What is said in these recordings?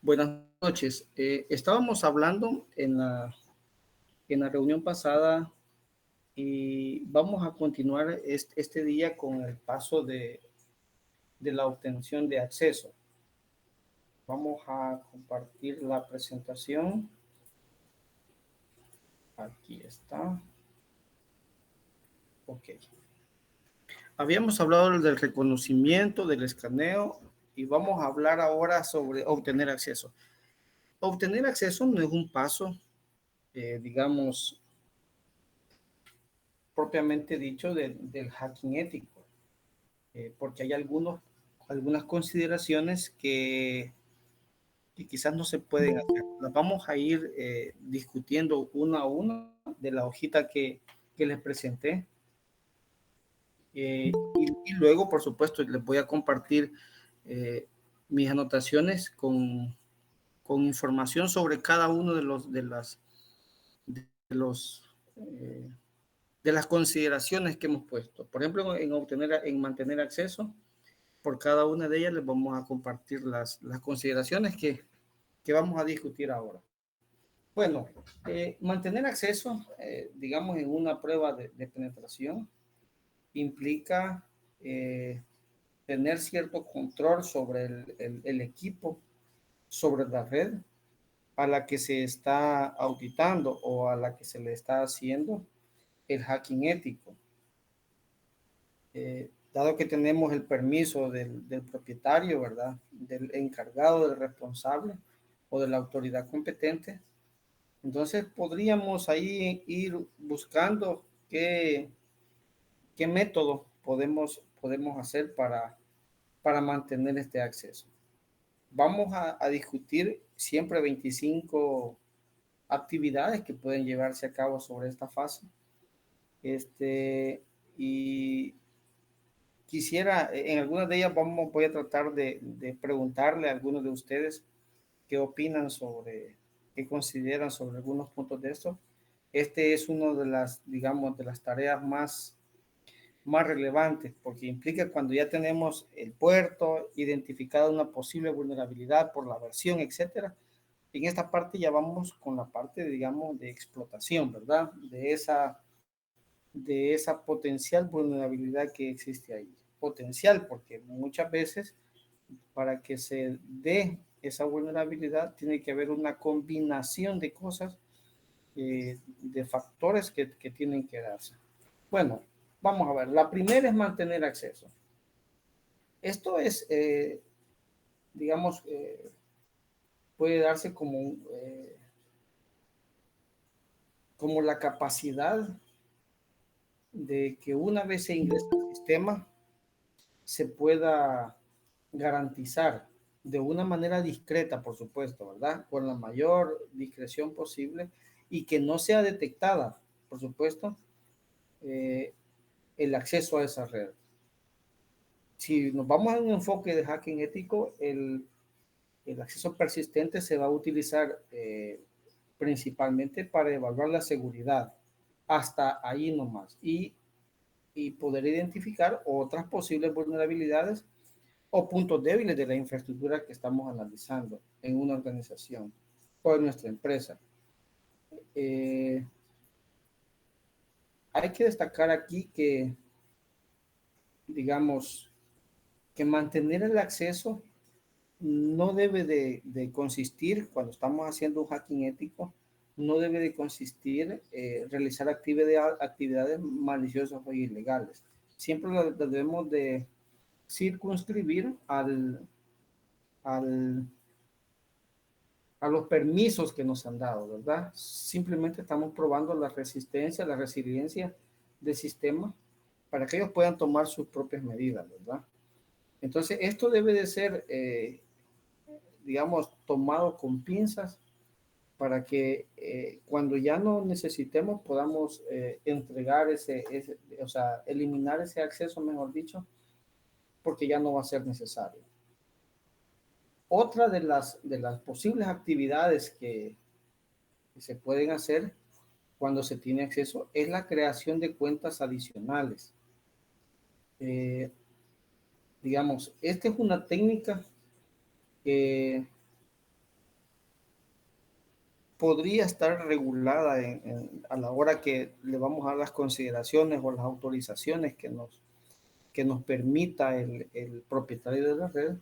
Buenas noches. Estábamos hablando en la reunión pasada y vamos a continuar este día con el paso de la obtención de acceso. Vamos a compartir la presentación. Aquí está. Ok. Habíamos hablado del reconocimiento, del escaneo y vamos a hablar ahora sobre obtener acceso. Obtener acceso no es un paso, digamos, propiamente dicho del hacking ético, porque hay algunas consideraciones que quizás no se pueden hacer. Las vamos a ir discutiendo una a una de la hojita que les presenté. Y luego, por supuesto, les voy a compartir eh, mis anotaciones con información sobre cada uno los eh, de las consideraciones que hemos puesto. Por ejemplo, en mantener acceso, por cada una de ellas les vamos a compartir las consideraciones que vamos a discutir ahora. Bueno, mantener acceso, digamos, en una prueba de penetración implica eh, tener cierto control sobre el equipo, sobre la red a la que se está auditando o a la que se le está haciendo el hacking ético. Dado que tenemos el permiso del propietario, ¿verdad? Del encargado, del responsable o de la autoridad competente, entonces podríamos ahí ir buscando qué método podemos hacer para mantener este acceso. Vamos a discutir siempre 25 actividades que pueden llevarse a cabo sobre esta fase. Y quisiera, en algunas de ellas voy a tratar de preguntarle a algunos de ustedes qué opinan qué consideran sobre algunos puntos de esto. Este es uno de las, digamos, de las tareas más relevantes, porque implica cuando ya tenemos el puerto, identificada una posible vulnerabilidad por la versión, etcétera. En esta parte ya vamos con la parte, digamos, de explotación, ¿verdad? De esa potencial vulnerabilidad que existe ahí. Potencial, porque muchas veces para que se dé esa vulnerabilidad tiene que haber una combinación de cosas, de factores que tienen que darse. Bueno, vamos a ver. La primera es mantener acceso. Esto es, digamos, puede darse como la capacidad de que una vez se ingresa al sistema, se pueda garantizar de una manera discreta, por supuesto, ¿verdad? Con la mayor discreción posible y que no sea detectada, por supuesto, eh, el acceso a esa red. Si nos vamos a un enfoque de hacking ético, el acceso persistente se va a utilizar principalmente para evaluar la seguridad, hasta ahí nomás, y poder identificar otras posibles vulnerabilidades o puntos débiles de la infraestructura que estamos analizando en una organización o en nuestra empresa. Eh, Hay que destacar aquí que, digamos, que mantener el acceso no debe de consistir, cuando estamos haciendo un hacking ético, no debe de consistir realizar actividades maliciosas o ilegales. Siempre lo debemos de circunscribir al a los permisos que nos han dado, ¿verdad? Simplemente estamos probando la resistencia, la resiliencia del sistema para que ellos puedan tomar sus propias medidas, ¿verdad? Entonces, esto debe de ser, digamos, tomado con pinzas para que cuando ya no necesitemos podamos entregar o sea, eliminar ese acceso, mejor dicho, porque ya no va a ser necesario. Otra de las posibles actividades que se pueden hacer cuando se tiene acceso es la creación de cuentas adicionales. Eh, digamos, esta es una técnica que podría estar regulada a la hora que le vamos a dar las consideraciones o las autorizaciones que nos permita el propietario de la red.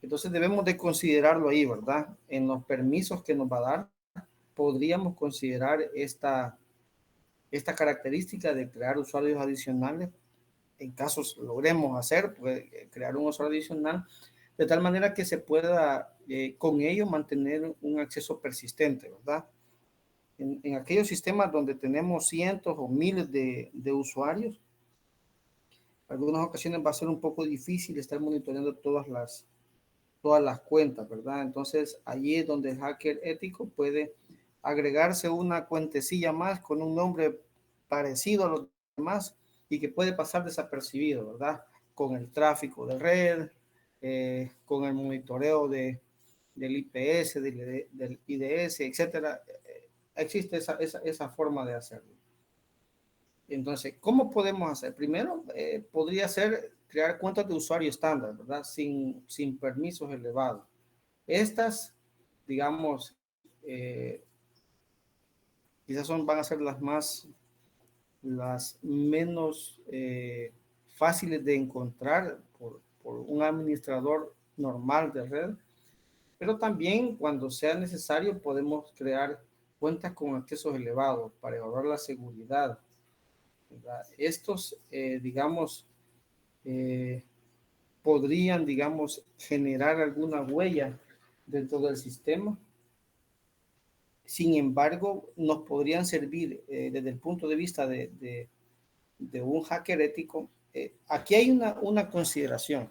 Entonces debemos de considerarlo ahí, ¿verdad? En los permisos que nos va a dar, podríamos considerar esta característica de crear usuarios adicionales. En casos logremos hacer, pues, crear un usuario adicional, de tal manera que se pueda con ello mantener un acceso persistente, ¿verdad? En aquellos sistemas donde tenemos cientos o miles de usuarios, en algunas ocasiones va a ser un poco difícil estar monitoreando todas las cuentas, ¿verdad? Entonces, allí es donde el hacker ético puede agregarse una cuentecilla más con un nombre parecido a los demás y que puede pasar desapercibido, ¿verdad? Con el tráfico de red, con el monitoreo del IPS, del IDS, etcétera. Existe esa forma de hacerlo. Entonces, ¿cómo podemos hacer? Primero, podría ser crear cuentas de usuario estándar, ¿verdad? Sin permisos elevados. Estas, digamos, eh, quizás van a ser las menos fáciles de encontrar por un administrador normal de red, pero también cuando sea necesario podemos crear cuentas con accesos elevados para evaluar la seguridad, ¿verdad? Estos, digamos, eh, podrían, digamos, generar alguna huella dentro del sistema. Sin embargo, nos podrían servir desde el punto de vista de un hacker ético. Aquí hay una consideración.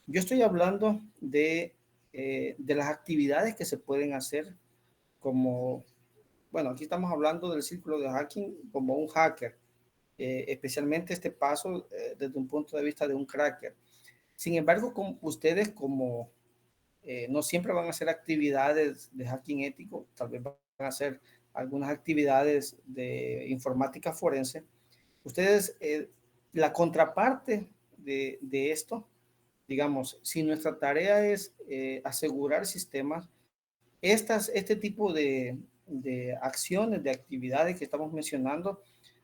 Yo estoy hablando de las actividades que se pueden hacer como, bueno, aquí estamos hablando del círculo de hacking como un hacker, especialmente este paso desde un punto de vista de un cracker. Sin embargo, ustedes como no siempre van a hacer actividades de hacking ético, tal vez van a hacer algunas actividades de informática forense. Ustedes, la contraparte de esto, digamos, si nuestra tarea es asegurar sistemas, este tipo de acciones, de actividades que estamos mencionando,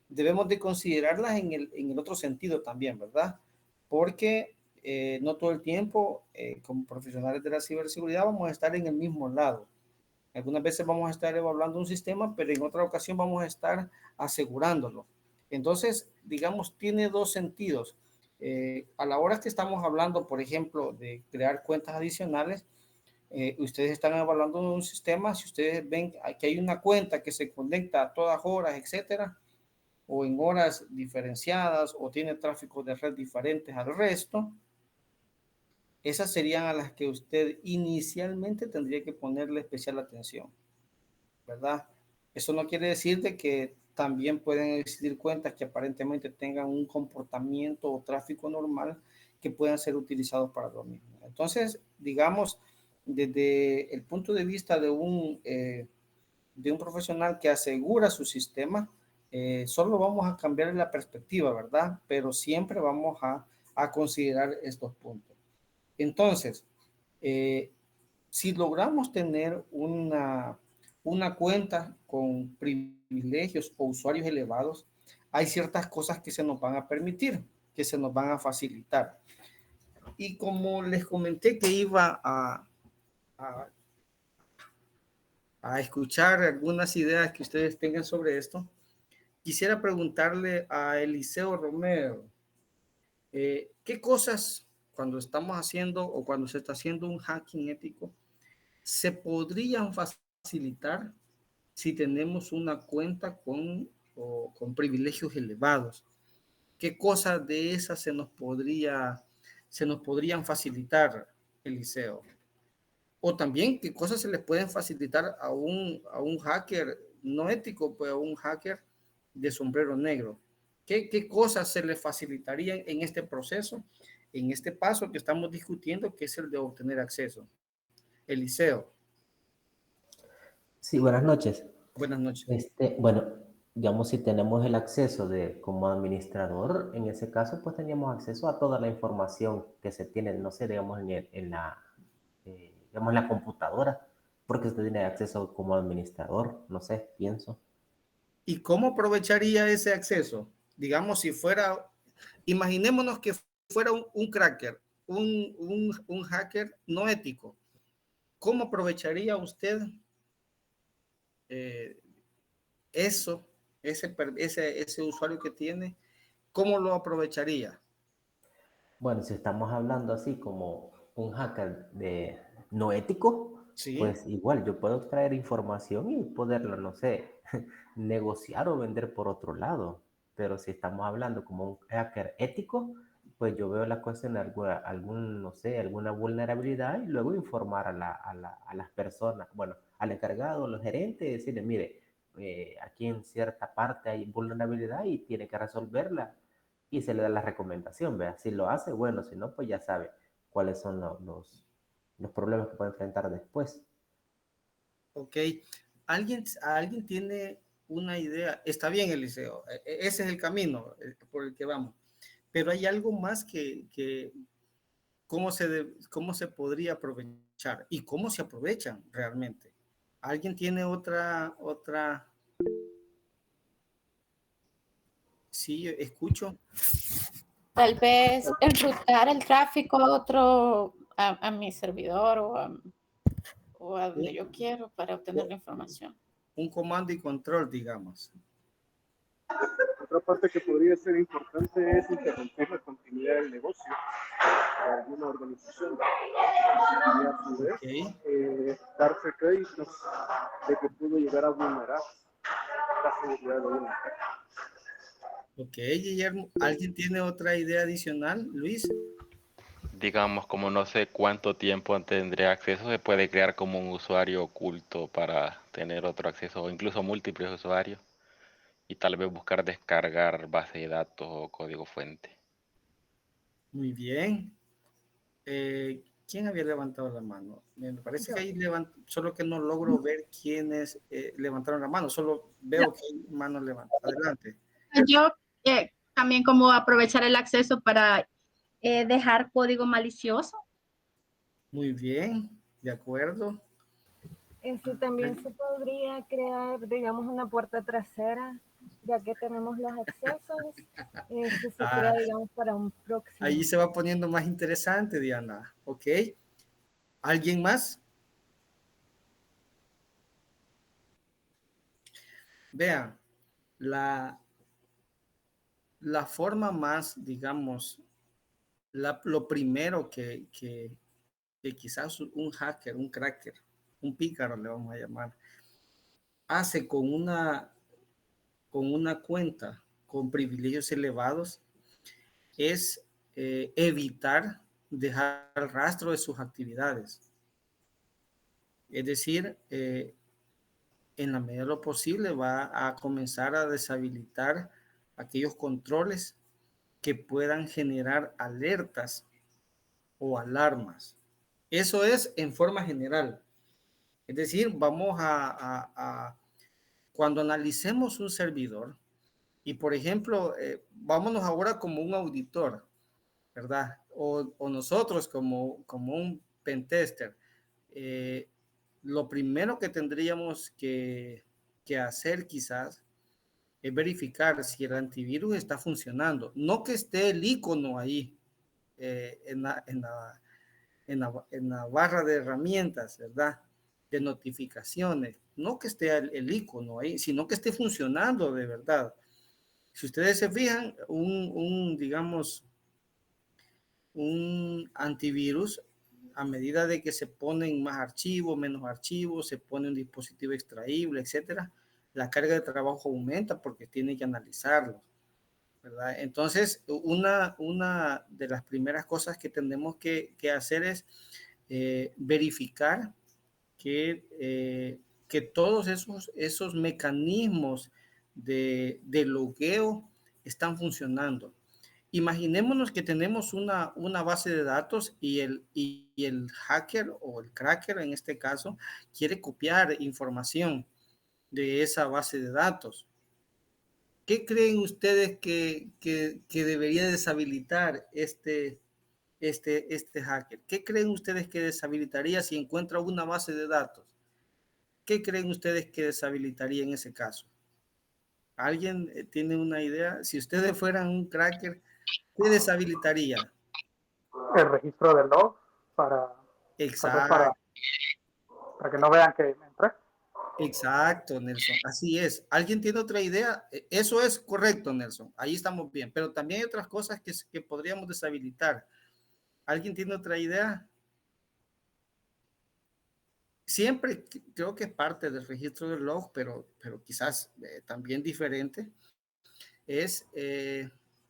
debemos de considerarlas en el otro sentido también, ¿verdad? Porque no todo el tiempo, como profesionales de la ciberseguridad, vamos a estar en el mismo lado. Algunas veces vamos a estar evaluando un sistema, pero en otra ocasión vamos a estar asegurándolo. Entonces, digamos, tiene dos sentidos. A la hora que estamos hablando, por ejemplo, de crear cuentas adicionales, ustedes están evaluando un sistema, si ustedes ven que hay una cuenta que se conecta a todas horas, etcétera, o en horas diferenciadas, o tiene tráfico de red diferentes al resto, esas serían a las que usted inicialmente tendría que ponerle especial atención, ¿verdad? Eso no quiere decir de que también pueden existir cuentas que aparentemente tengan un comportamiento o tráfico normal que puedan ser utilizados para lo mismo. Entonces, digamos, desde el punto de vista de un profesional que asegura su sistema, solo vamos a cambiar la perspectiva, ¿verdad? Pero siempre vamos a considerar estos puntos. Entonces, si logramos tener una cuenta con privilegios o usuarios elevados, hay ciertas cosas que se nos van a permitir, que se nos van a facilitar. Y como les comenté que iba a, a escuchar algunas ideas que ustedes tengan sobre esto, quisiera preguntarle a Eliseo Romero, ¿qué cosas cuando estamos haciendo o cuando se está haciendo un hacking ético se podrían facilitar si tenemos una cuenta con privilegios elevados? ¿Qué cosas de esas se nos podrían facilitar, Eliseo? O también, ¿qué cosas se les pueden facilitar a un hacker no ético, pues a un hacker de sombrero negro? ¿Qué cosas se les facilitarían en este proceso, en este paso que estamos discutiendo, que es el de obtener acceso? Eliseo, Sí, buenas noches. buenas noches. Bueno, digamos, si tenemos el acceso de como administrador, en ese caso, pues teníamos acceso a toda la información que se tiene, no sé, digamos, digamos, en la computadora. porque usted tiene acceso como administrador, no sé, pienso. ¿Y cómo aprovecharía ese acceso? Digamos, si fuera, imaginémonos que fuera un cracker, un hacker no ético. ¿Cómo aprovecharía usted eh, eso, ese usuario que tiene? ¿Cómo lo aprovecharía? Bueno, si estamos hablando así como un hacker de no ético, Sí, pues igual yo puedo extraer información y poderlo, no sé, negociar o vender por otro lado. Pero si estamos hablando como un hacker ético, pues yo veo la cuestión de no sé, alguna vulnerabilidad y luego informar a las personas, bueno, al encargado, a los gerentes, y decirle, mire, aquí en cierta parte hay vulnerabilidad y tiene que resolverla y se le da la recomendación, vea, si lo hace, bueno, si no, pues ya sabe cuáles son los problemas que puede enfrentar después. ok. ¿Alguien tiene una idea? Está bien, Eliseo, ese es el camino por el que vamos, pero hay algo más que cómo se podría aprovechar y cómo se aprovechan realmente. ¿Alguien tiene otra? Sí, escucho. Tal vez enrutar el tráfico a otro, a mi servidor o a donde yo Un, quiero para obtener la información. un comando y control, digamos. Otra parte que podría ser importante es interrumpir la continuidad del negocio de alguna organización y a su vez Ok, darse créditos de que pudo llegar a vulnerar la seguridad de una empresa. ok, Guillermo. ¿Alguien tiene otra idea adicional, Luis? Digamos, como no sé cuánto tiempo tendré acceso, se puede crear como un usuario oculto para tener otro acceso o incluso múltiples usuarios y tal vez buscar descargar base de datos o código fuente. Muy bien. ¿Quién había levantado la mano? Me parece que Yo, ahí solo que no logro ver quiénes levantaron la mano, solo yo, veo que hay manos levantadas. Adelante. yo, también como aprovechar el acceso para dejar código malicioso. Muy bien, de acuerdo. También se podría crear, digamos, una puerta trasera, ya que tenemos los accesos. Se crea, Ah, digamos, para un ahí próximo. se va poniendo más interesante, Diana. ¿Ok? ¿Alguien más? Vean, la, la forma más, digamos, lo primero que quizás un hacker, un cracker, un pícaro le vamos a llamar, hace con una cuenta con privilegios elevados es evitar dejar rastro de sus actividades. Es decir, en la medida de lo posible va a comenzar a deshabilitar aquellos controles que puedan generar alertas o alarmas. Eso es en forma general. Es decir, vamos cuando analicemos un servidor y, por ejemplo, vámonos ahora como un auditor, ¿verdad? O nosotros como un pentester. Eh, lo primero que tendríamos que hacer quizás es verificar si el antivirus está funcionando. No que esté el icono ahí en la barra de herramientas, ¿verdad? De notificaciones. No que esté el icono ahí, sino que esté funcionando de verdad. Si ustedes se fijan, digamos, un antivirus, a medida de que se ponen más archivos, menos archivos, se pone un dispositivo extraíble, etcétera, la carga de trabajo aumenta porque tiene que analizarlo, ¿verdad? Entonces, una de las primeras cosas que tenemos que hacer es verificar que todos esos mecanismos de logueo están funcionando. Imaginémonos que tenemos una base de datos y el hacker o el cracker en este caso quiere copiar información de esa base de datos. ¿Qué creen ustedes que debería deshabilitar este hacker? ¿Qué creen ustedes que deshabilitaría si encuentra una base de datos? ¿qué creen ustedes que deshabilitaría en ese caso? ¿Alguien tiene una idea? Si ustedes fueran un cracker, ¿qué deshabilitaría? El registro del log para, Exacto, para que no vean que entré. exacto, Nelson. Así es. ¿Alguien tiene otra idea? Eso es correcto, Nelson. Ahí estamos bien. Pero también hay otras cosas que podríamos deshabilitar. ¿Alguien tiene otra idea? Siempre creo que es parte del registro del log, pero quizás también diferente. Es,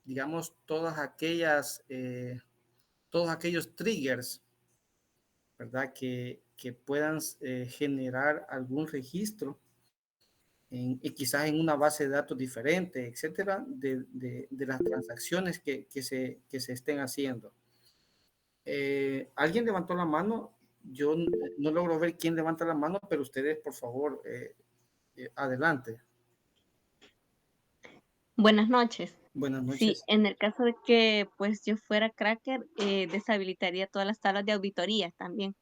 digamos, todos aquellos triggers, ¿verdad? Que puedan generar algún registro, quizás en una base de datos diferente, etcétera, de las transacciones que se estén haciendo. ¿Alguien levantó la mano? Yo no logro ver quién levanta la mano, pero ustedes, por favor, adelante. Buenas noches. Buenas Sí, noches. en el caso de que pues yo fuera cracker, deshabilitaría todas las tablas de auditoría también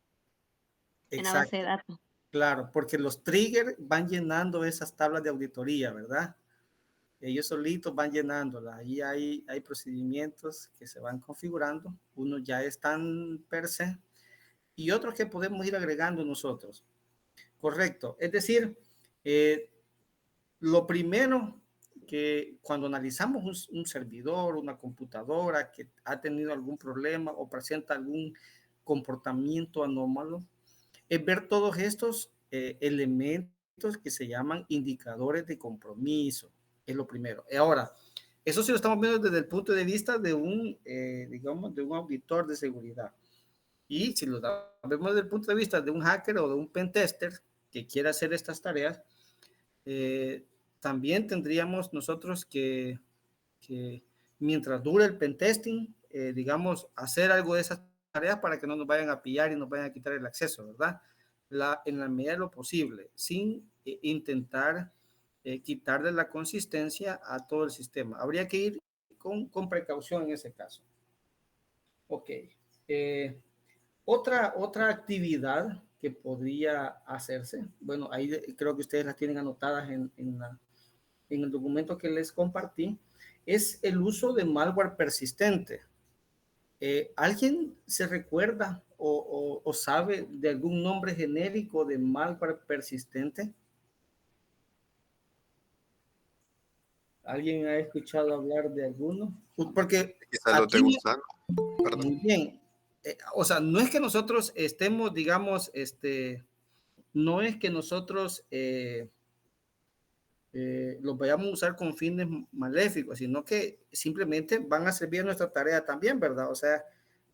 en la base de Exacto. datos. Claro, porque los triggers van llenando esas tablas de auditoría, ¿verdad? Ellos solitos van llenándolas. Ahí hay procedimientos que se van configurando. Unos ya están per se y otros que podemos ir agregando nosotros. Correcto. Es decir, lo primero que cuando analizamos un servidor, una computadora que ha tenido algún problema o presenta algún comportamiento anómalo, es ver todos estos elementos que se llaman indicadores de compromiso. Es lo primero. Ahora, eso sí lo estamos viendo desde el punto de vista de digamos, de un auditor de seguridad. Y si lo vemos desde el punto de vista de un hacker o de un pentester que quiera hacer estas tareas, también tendríamos nosotros que mientras dure el pentesting, digamos, hacer algo de esas tareas para que no nos vayan a pillar y nos vayan a quitar el acceso, ¿verdad? En la medida de lo posible, sin intentar quitarle la consistencia a todo el sistema. Habría que ir con precaución en ese caso. Ok. Otra actividad que podría hacerse, bueno, ahí creo que ustedes las tienen anotadas en el documento que les compartí, es el uso de malware persistente. ¿Alguien se recuerda o sabe de algún nombre genérico de malware persistente? ¿Alguien ha escuchado hablar de alguno? Porque quizás lo de gusano. Perdón. Muy bien. O sea, no es que nosotros estemos, digamos, no es que nosotros los vayamos a usar con fines maléficos, sino que simplemente van a servir a nuestra tarea también, ¿verdad? O sea,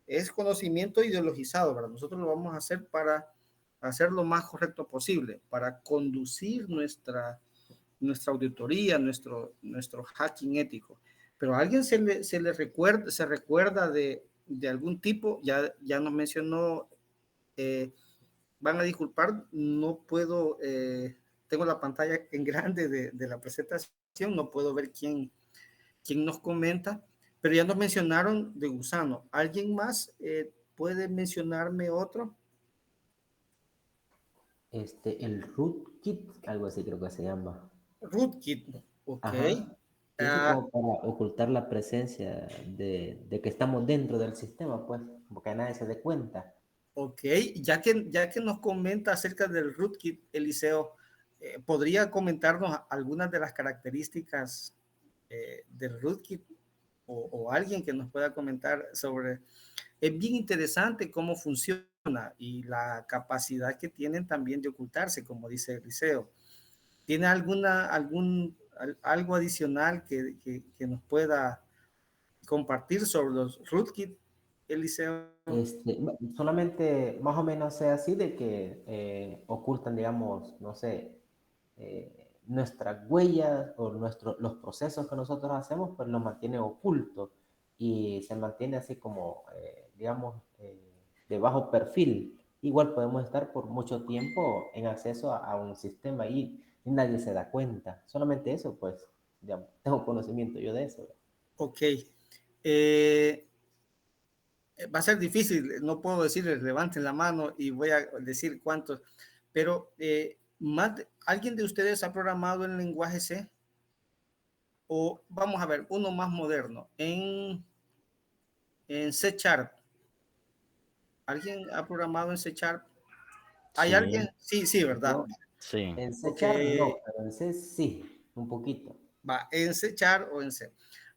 es conocimiento ideologizado, ¿verdad? Nosotros lo vamos a hacer para hacer lo más correcto posible, para conducir nuestra auditoría, nuestro hacking ético. Pero a alguien se recuerda de algún tipo, ya nos mencionó, van a disculpar, no puedo, tengo la pantalla en grande de la presentación, no puedo ver quién nos comenta, pero ya nos mencionaron de gusano. ¿Alguien más puede mencionarme otro? El rootkit, algo así creo que se llama. Rootkit, ok. Eso como para ocultar la presencia de que estamos dentro del sistema, pues, porque nadie se dé cuenta. Ok, ya que nos comenta acerca del rootkit, Eliseo, ¿podría comentarnos algunas de las características del rootkit o alguien que nos pueda comentar sobre? Es bien interesante cómo funciona y la capacidad que tienen también de ocultarse, como dice Eliseo. ¿Tiene algo adicional que nos pueda compartir sobre los rootkit, Eliseo? Solamente más o menos sea así de que ocultan, digamos, no sé, nuestras huellas o los procesos que nosotros hacemos, pues los mantiene ocultos y se mantiene así como, digamos, de bajo perfil. Igual podemos estar por mucho tiempo en acceso a un sistema y nadie se da cuenta. Solamente eso, pues, digamos, tengo conocimiento yo de eso. Ok. Va a ser difícil, no puedo decirles levanten la mano y voy a decir cuántos, pero ¿Alguien de ustedes ha programado en lenguaje C? O vamos a ver, uno más moderno, en C Sharp. ¿Alguien ha programado en C Sharp? ¿Hay Sí, alguien? Sí, sí, ¿verdad? No, sí. en C Ok. Sharp no, pero en C sí, un poquito. Va, en C Sharp o en C.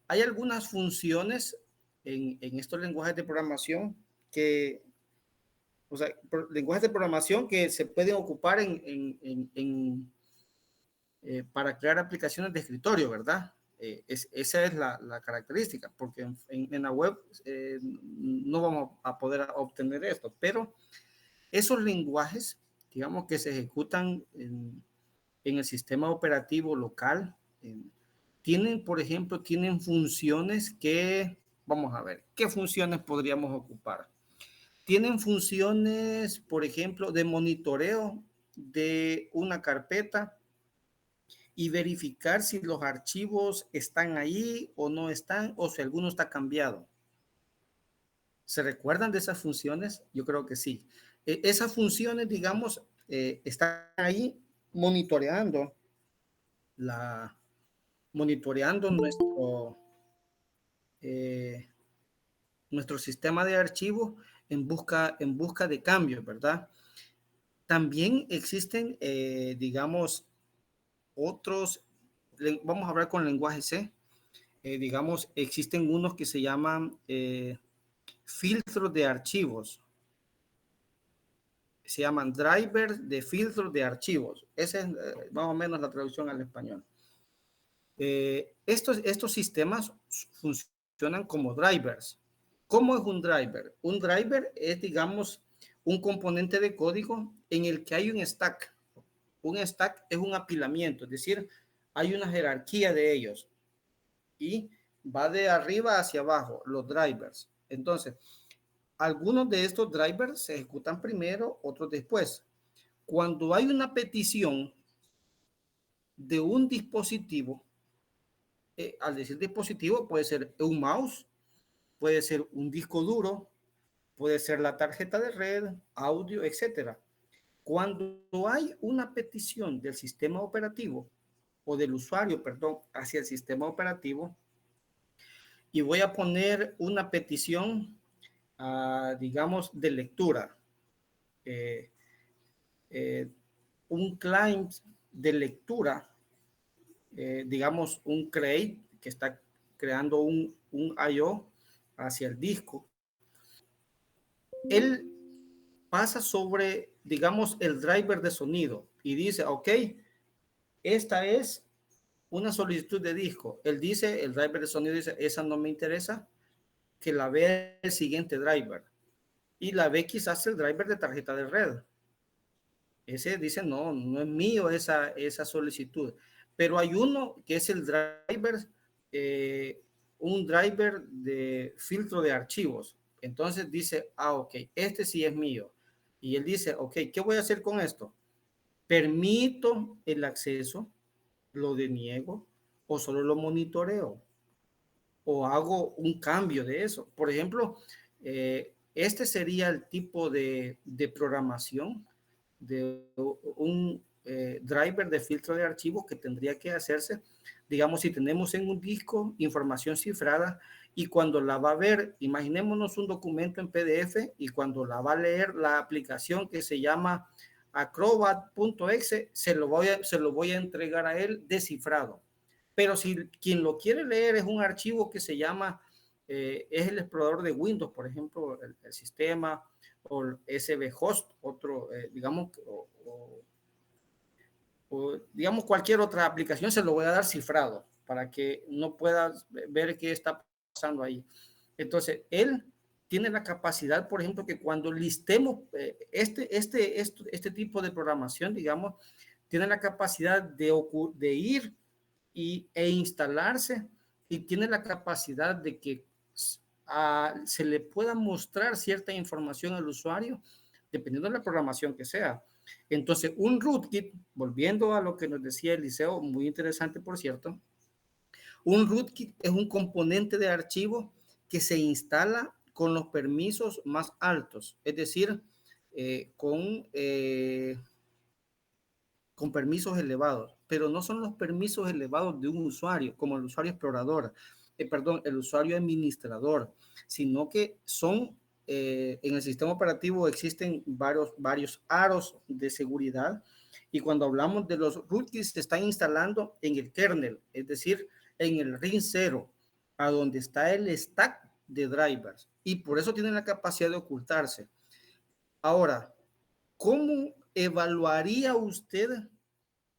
Hay algunas funciones en estos lenguajes de programación que, o sea, lenguajes de programación que se pueden ocupar para crear aplicaciones de escritorio, ¿verdad? Esa es la característica, porque en la web no vamos a poder obtener esto, pero esos lenguajes, digamos que se ejecutan en el sistema operativo local, tienen, por ejemplo, tienen funciones que, vamos a ver, ¿qué funciones podríamos ocupar? Tienen funciones, por ejemplo, de monitoreo de una carpeta y verificar si los archivos están ahí o no están, o si alguno está cambiado. ¿Se recuerdan de esas funciones? Yo creo que sí. Esas funciones, digamos, están ahí monitoreando nuestro sistema de archivos en busca de cambios, ¿verdad? También existen, digamos, otros, vamos a hablar con lenguaje C, digamos, existen unos que se llaman filtros de archivos. Se llaman drivers de filtros de archivos. Esa es más o menos la traducción al español. Estos sistemas funcionan como drivers. ¿Cómo es un driver? Un driver es, digamos, un componente de código en el que hay un stack. Un stack es un apilamiento, es decir, hay una jerarquía de ellos y va de arriba hacia abajo, los drivers. Entonces, algunos de estos drivers se ejecutan primero, otros después. Cuando hay una petición de un dispositivo, al decir dispositivo puede ser un mouse, puede ser un disco duro, puede ser la tarjeta de red, audio, etcétera. Cuando hay una petición del sistema operativo o del usuario, perdón, hacia el sistema operativo, y voy a poner una petición, digamos, de lectura, un client de lectura, digamos, un create que está creando un I/O hacia el disco, él pasa sobre, digamos, el driver de sonido y dice, ok, esta es una solicitud de disco. Él dice, el driver de sonido dice, esa no me interesa, que la vea el siguiente driver. Y la ve quizás el driver de tarjeta de red. Ese dice, no, no es mío esa solicitud. Pero hay uno que es el driver, un driver de filtro de archivos. Entonces dice, ok, este sí es mío. Y él dice, ok, ¿qué voy a hacer con esto? ¿Permito el acceso? ¿Lo deniego? ¿O solo lo monitoreo? ¿O hago un cambio de eso? Por ejemplo, este sería el tipo de programación de un driver de filtro de archivos que tendría que hacerse, digamos, si tenemos en un disco información cifrada y cuando la va a ver, imaginémonos un documento en PDF y cuando la va a leer la aplicación que se llama acrobat.exe, se lo voy a entregar a él descifrado. Pero si quien lo quiere leer es un archivo que se llama, es el explorador de Windows, por ejemplo, el sistema, o SB Host, otro, digamos, o digamos cualquier otra aplicación, se lo voy a dar cifrado para que no puedas ver qué está pasando ahí. Entonces, él tiene la capacidad, por ejemplo, que cuando listemos este tipo de programación, digamos, tiene la capacidad de ir e instalarse y tiene la capacidad de que se le pueda mostrar cierta información al usuario dependiendo de la programación que sea. Entonces, un rootkit, volviendo a lo que nos decía Eliseo, muy interesante por cierto, un rootkit es un componente de archivo que se instala con los permisos más altos, es decir, con con permisos elevados, pero no son los permisos elevados de un usuario, como el usuario explorador, el usuario administrador, sino que son, en el sistema operativo existen varios aros de seguridad, y cuando hablamos de los rootkits se están instalando en el kernel, es decir, en el ring 0, a donde está el stack de drivers, y por eso tienen la capacidad de ocultarse. Ahora, ¿cómo evaluaría usted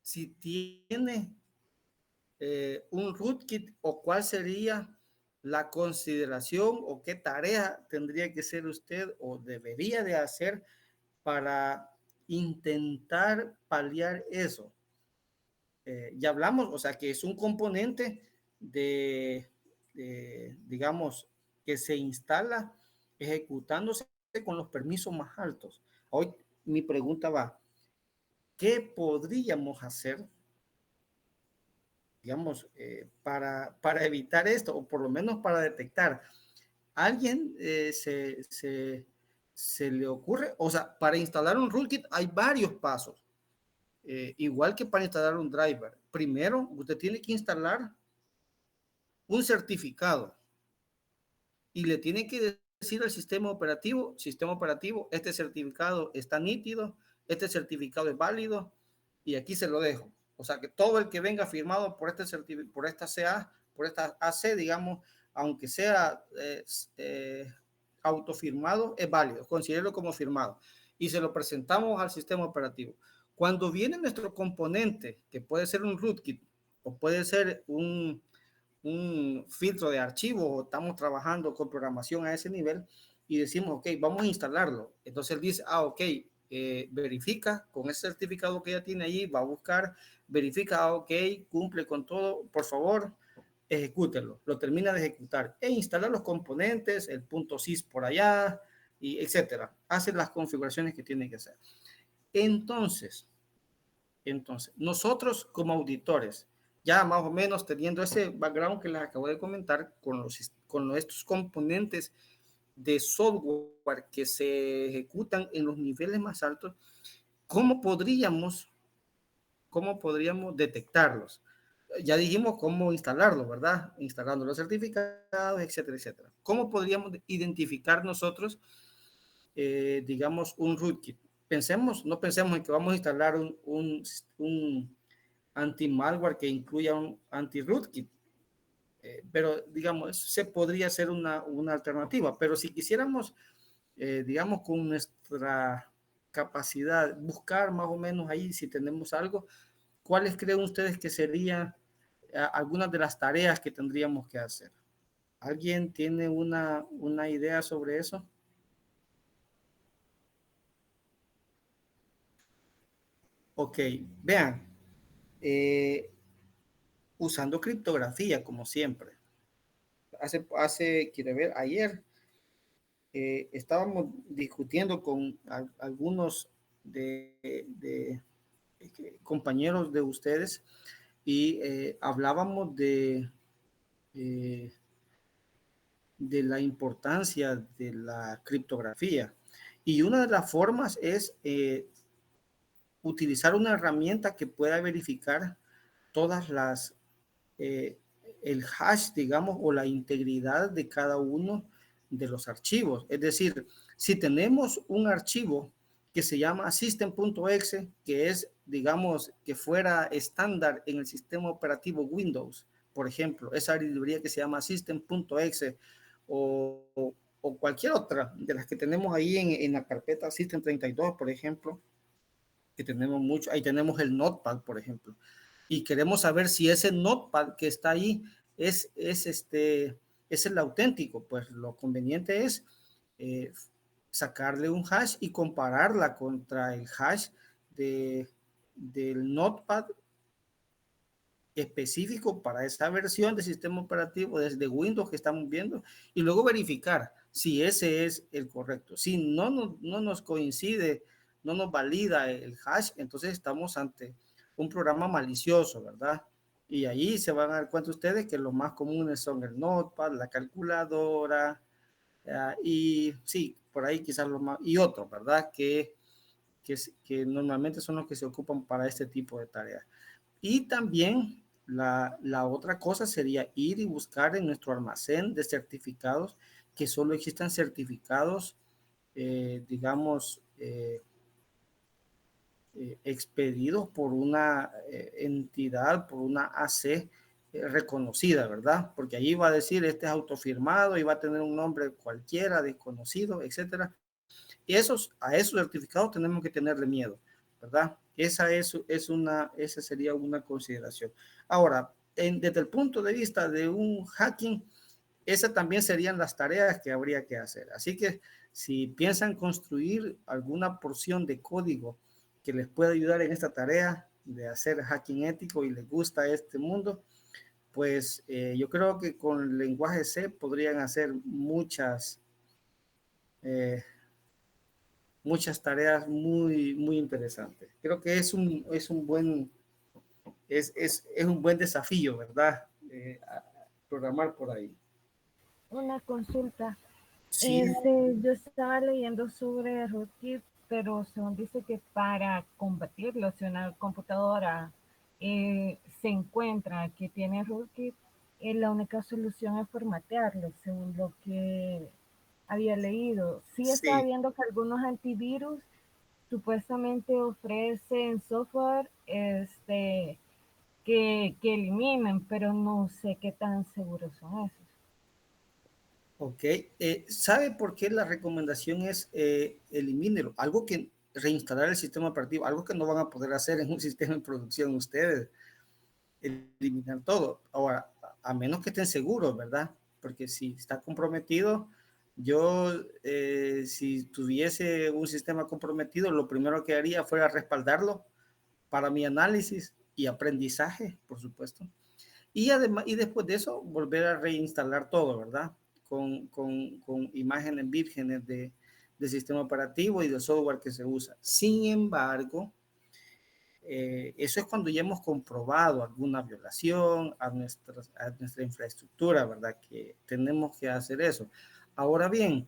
si tiene un rootkit, o cuál sería la consideración o qué tarea tendría que hacer usted o debería de hacer para intentar paliar eso? Ya hablamos, o sea, que es un componente digamos, que se instala ejecutándose con los permisos más altos. Hoy mi pregunta va, ¿qué podríamos hacer, digamos, para evitar esto, o por lo menos para detectar? ¿Alguien se le ocurre? O sea, para instalar un rootkit hay varios pasos. Igual que para instalar un driver. Primero, usted tiene que instalar un certificado y le tiene que decir al sistema operativo, este certificado está nítido, este certificado es válido, y aquí se lo dejo. O sea, que todo el que venga firmado por esta CA, por esta AC, digamos, aunque sea autofirmado, es válido, considérelo como firmado. Y se lo presentamos al sistema operativo. Cuando viene nuestro componente, que puede ser un rootkit o puede ser un filtro de archivo, o estamos trabajando con programación a ese nivel, y decimos, ok, vamos a instalarlo. Entonces él dice, ok, verifica con ese certificado que ya tiene ahí, va a buscar, verifica, ok, cumple con todo, por favor, ejecútelo. Lo termina de ejecutar e instala los componentes, el .sys por allá, y etcétera. Hace las configuraciones que tiene que hacer. Entonces, nosotros como auditores, ya más o menos teniendo ese background que les acabo de comentar, con estos componentes de software que se ejecutan en los niveles más altos, ¿cómo podríamos detectarlos? Ya dijimos cómo instalarlos, ¿verdad? Instalando los certificados, etcétera, etcétera. ¿Cómo podríamos identificar nosotros, digamos, un rootkit? No pensemos en que vamos a instalar un anti-malware que incluya un anti-rootkit, pero digamos, se podría ser una alternativa. Pero si quisiéramos, digamos, con nuestra capacidad, buscar más o menos ahí si tenemos algo, ¿cuáles creen ustedes que serían algunas de las tareas que tendríamos que hacer? ¿Alguien tiene una idea sobre eso? Ok, vean, usando criptografía como siempre. Quiero ver, ayer estábamos discutiendo con algunos de compañeros de ustedes, y hablábamos de la importancia de la criptografía. Y una de las formas es utilizar una herramienta que pueda verificar todas el hash, digamos, o la integridad de cada uno de los archivos. Es decir, si tenemos un archivo que se llama system.exe, que es, digamos, que fuera estándar en el sistema operativo Windows, por ejemplo, esa librería que se llama system.exe, o cualquier otra de las que tenemos ahí en la carpeta System32, por ejemplo, que tenemos mucho, ahí tenemos el Notepad, por ejemplo, y queremos saber si ese Notepad que está ahí es el auténtico. Pues lo conveniente es sacarle un hash y compararla contra el hash del Notepad específico para esa versión de sistema operativo desde Windows que estamos viendo, y luego verificar si ese es el correcto. Si no nos coincide, no nos valida el hash, entonces estamos ante un programa malicioso, ¿verdad? Y ahí se van a dar cuenta ustedes que los más comunes son el Notepad, la calculadora, y sí, por ahí quizás los más, y otros, ¿verdad? Que que normalmente son los que se ocupan para este tipo de tareas. Y también la otra cosa sería ir y buscar en nuestro almacén de certificados, que solo existan certificados, digamos, expedidos por una entidad, por una AC reconocida, ¿verdad? Porque ahí va a decir, este es autofirmado y va a tener un nombre cualquiera, desconocido, etcétera. Y a esos certificados tenemos que tenerle miedo, ¿verdad? Esa sería una consideración. Ahora, desde el punto de vista de un hacking, esas también serían las tareas que habría que hacer. Así que si piensan construir alguna porción de código que les pueda ayudar en esta tarea de hacer hacking ético y les gusta este mundo, pues yo creo que con el lenguaje C podrían hacer muchas tareas muy, muy interesantes. Creo que es un buen desafío, ¿verdad? Programar por ahí. Una consulta. Sí. Yo estaba leyendo sobre rootkit, pero según dice que para combatirlo, si una computadora se encuentra que tiene rootkit, la única solución es formatearlo, según lo que había leído. Sí, estaba viendo que algunos antivirus supuestamente ofrecen software que eliminen, pero no sé qué tan seguros son esos. Ok, ¿sabe por qué la recomendación es elimínelo? Algo que reinstalar el sistema operativo, algo que no van a poder hacer en un sistema de producción ustedes, eliminar todo. Ahora, a menos que estén seguros, ¿verdad? Porque si está comprometido, yo si tuviese un sistema comprometido, lo primero que haría fuera respaldarlo para mi análisis y aprendizaje, por supuesto. Y además, y después de eso, volver a reinstalar todo, ¿verdad? Con imágenes vírgenes de sistema operativo y del software que se usa. Sin embargo, eso es cuando ya hemos comprobado alguna violación a nuestra infraestructura, ¿verdad? Que tenemos que hacer eso. Ahora bien,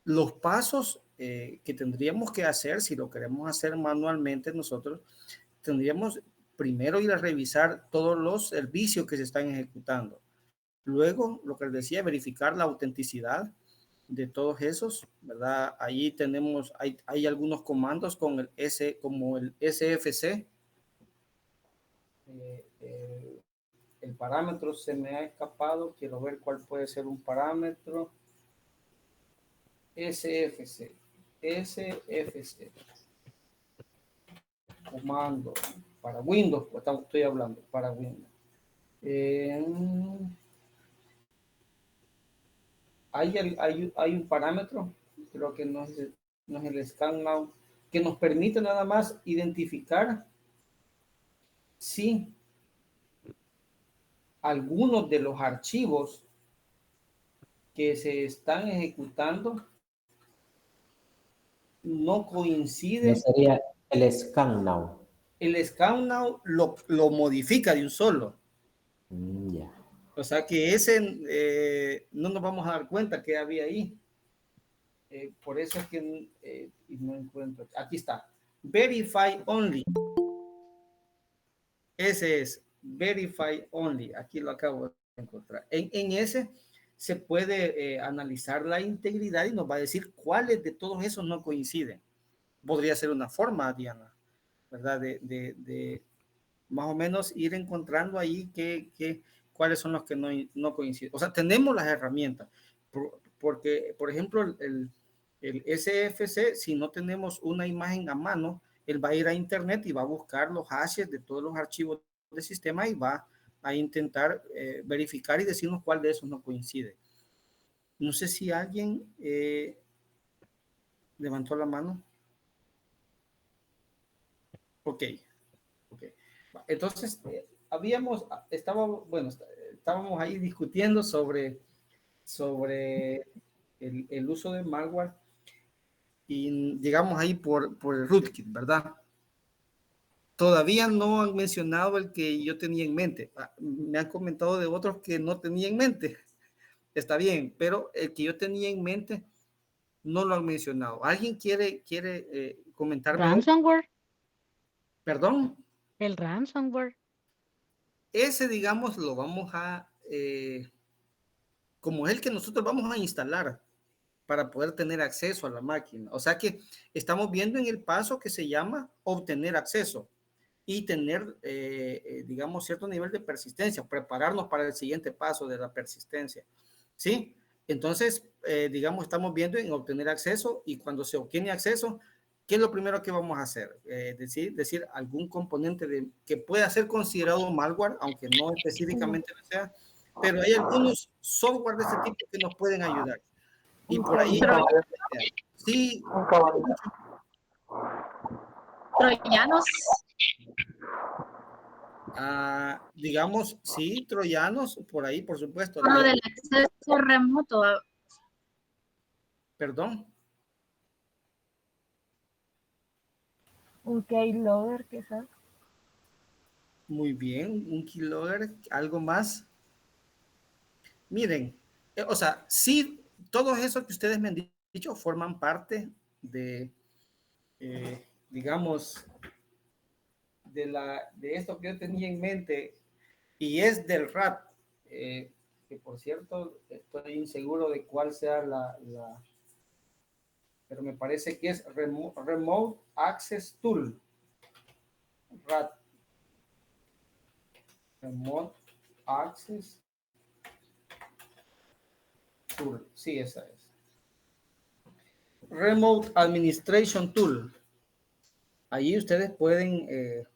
los pasos que tendríamos que hacer, si lo queremos hacer manualmente nosotros, tendríamos primero ir a revisar todos los servicios que se están ejecutando. Luego, lo que les decía, verificar la autenticidad de todos esos, ¿verdad? Ahí tenemos, hay algunos comandos con como el SFC. El parámetro se me ha escapado, quiero ver cuál puede ser un parámetro. SFC. Comando para Windows, pues estoy hablando para Windows. Hay un parámetro, creo que no es el scan now, que nos permite nada más identificar si algunos de los archivos que se están ejecutando no coinciden. Sería el scan now. El scan now lo modifica de un solo. Ya. O sea que ese no nos vamos a dar cuenta que había ahí. Por eso es que no encuentro. Aquí está. Verify only. Ese es Verify only. Aquí lo acabo de encontrar. En ese se puede analizar la integridad y nos va a decir cuáles de todos esos no coinciden. Podría ser una forma, Diana, ¿verdad? De más o menos ir encontrando ahí cuáles son los que no coinciden. O sea, tenemos las herramientas, porque, por ejemplo, el SFC, si no tenemos una imagen a mano, él va a ir a internet y va a buscar los hashes de todos los archivos del sistema y va a intentar verificar y decirnos cuál de esos no coincide. No sé si alguien levantó la mano. Ok. Entonces, estábamos ahí discutiendo sobre el uso de malware y llegamos ahí por el rootkit, ¿verdad? Todavía no han mencionado el que yo tenía en mente. Me han comentado de otros que no tenía en mente. Está bien, pero el que yo tenía en mente No lo han mencionado. ¿Alguien quiere comentarme? Ransomware. ¿Perdón? El ransomware. Ese, digamos, lo vamos a, como es el que nosotros vamos a instalar para poder tener acceso a la máquina. O sea que estamos viendo en el paso que se llama obtener acceso y tener, digamos, cierto nivel de persistencia, prepararnos para el siguiente paso de la persistencia. ¿Sí? Entonces, digamos, estamos viendo en obtener acceso y cuando se obtiene acceso, ¿qué es lo primero que vamos a hacer? Decir algún componente que pueda ser considerado malware, aunque no específicamente lo sea, pero hay algunos software de este tipo que nos pueden ayudar. Y por ahí, sí, Troyanos. digamos, sí, troyanos, por ahí, por supuesto. Lo del acceso remoto. Perdón. Un keylogger, quizás. Muy bien, un keylogger, algo más. Miren, o sea, sí, todos esos que ustedes me han dicho forman parte de, digamos, de esto que yo tenía en mente y es del RAT, que por cierto estoy inseguro de cuál sea pero me parece que es Remote Access Tool, RAT, Remote Access Tool, sí, esa es. Remote Administration Tool. Allí ustedes pueden,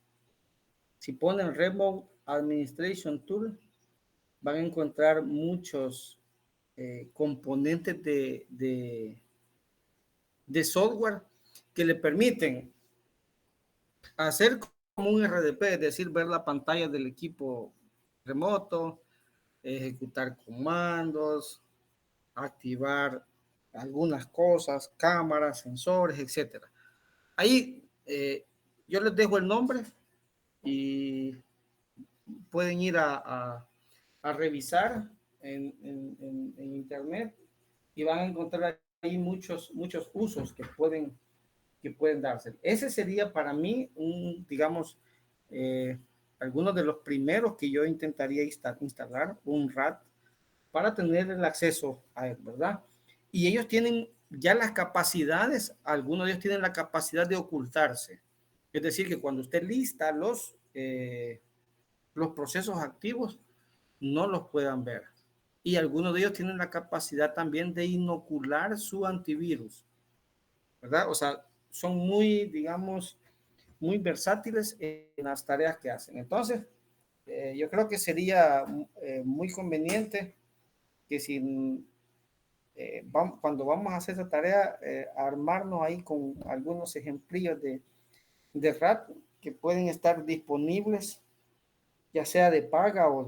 si ponen Remote Administration Tool, van a encontrar muchos componentes de software que le permiten hacer como un RDP, es decir, ver la pantalla del equipo remoto, ejecutar comandos, activar algunas cosas, cámaras, sensores, etcétera. Ahí yo les dejo el nombre y pueden ir a revisar en internet y van a encontrar ahí muchos usos que pueden darse. Ese sería para mí digamos, algunos de los primeros que yo intentaría instalar, un RAT, para tener el acceso a él, ¿verdad? Y ellos tienen ya las capacidades, algunos de ellos tienen la capacidad de ocultarse. Es decir, que cuando usted lista los procesos activos, no los puedan ver. Y algunos de ellos tienen la capacidad también de inocular su antivirus, ¿verdad? O sea, son muy, digamos, muy versátiles en las tareas que hacen. Entonces, yo creo que sería muy conveniente que cuando vamos a hacer esa tarea, armarnos ahí con algunos ejemplillos de RAT que pueden estar disponibles, ya sea de paga o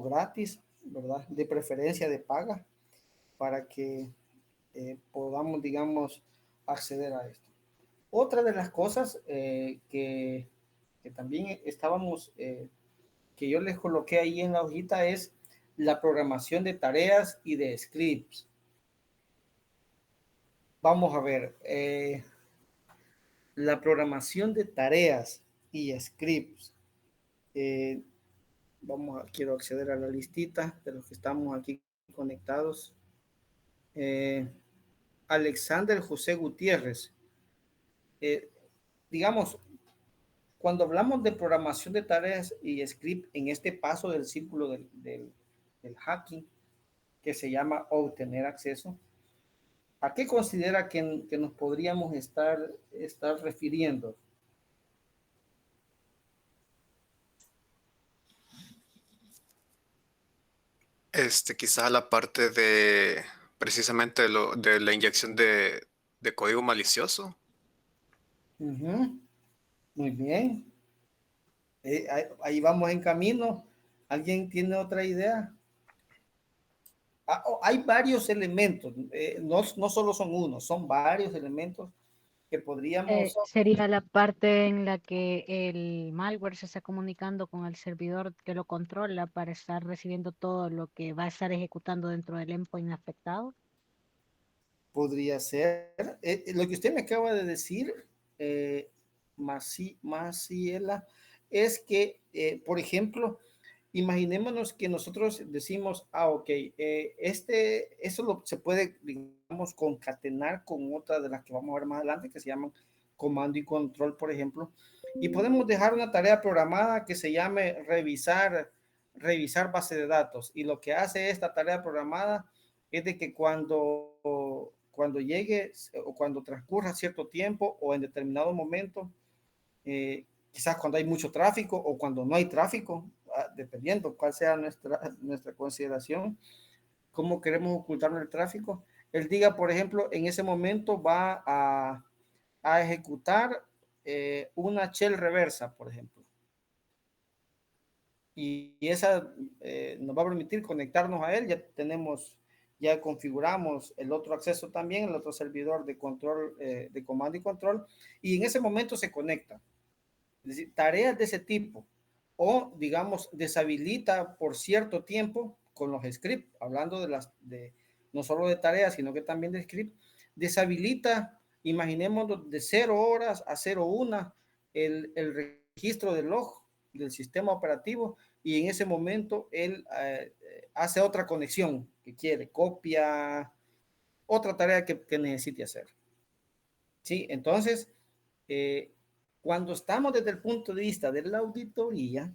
gratis, ¿verdad? De preferencia de paga, para que podamos, digamos, acceder a esto. Otra de las cosas que también estábamos, que yo les coloqué ahí en la hojita es la programación de tareas y de scripts. Vamos a ver, la programación de tareas y scripts. Quiero acceder a la listita de los que estamos aquí conectados. Alexander José Gutiérrez. Digamos, cuando hablamos de programación de tareas y script en este paso del círculo del hacking, que se llama obtener acceso, ¿a qué considera que nos podríamos estar refiriendo? Quizás la parte de precisamente de la inyección de código malicioso. Muy bien. Ahí vamos en camino. ¿Alguien tiene otra idea? Hay varios elementos, no solo son uno, son varios elementos que podríamos... Sería la parte en la que el malware se está comunicando con el servidor que lo controla para estar recibiendo todo lo que va a estar ejecutando dentro del endpoint afectado. Podría ser. Lo que usted me acaba de decir, Maciela, es que, por ejemplo, imaginémonos que nosotros decimos, ok, eso se puede, digamos, concatenar con otra de las que vamos a ver más adelante, que se llaman comando y control, por ejemplo, y podemos dejar una tarea programada que se llame revisar base de datos, y lo que hace esta tarea programada es de que cuando llegue o cuando transcurra cierto tiempo o en determinado momento, quizás cuando hay mucho tráfico o cuando no hay tráfico, dependiendo cuál sea nuestra consideración, cómo queremos ocultar el tráfico. Él diga, por ejemplo, en ese momento va a ejecutar una shell reversa, por ejemplo. Y esa nos va a permitir conectarnos a él. Ya configuramos el otro acceso también, el otro servidor de control, de comando y control, y en ese momento se conecta. Es decir, tareas de ese tipo, o digamos, deshabilita por cierto tiempo con los scripts, hablando no solo de tareas, sino que también de script, deshabilita, imaginemos de 0 horas a 01 el registro del log del sistema operativo, y en ese momento él hace otra conexión que quiere, copia, otra tarea que necesite hacer. ¿Sí? Entonces, cuando estamos desde el punto de vista de la auditoría,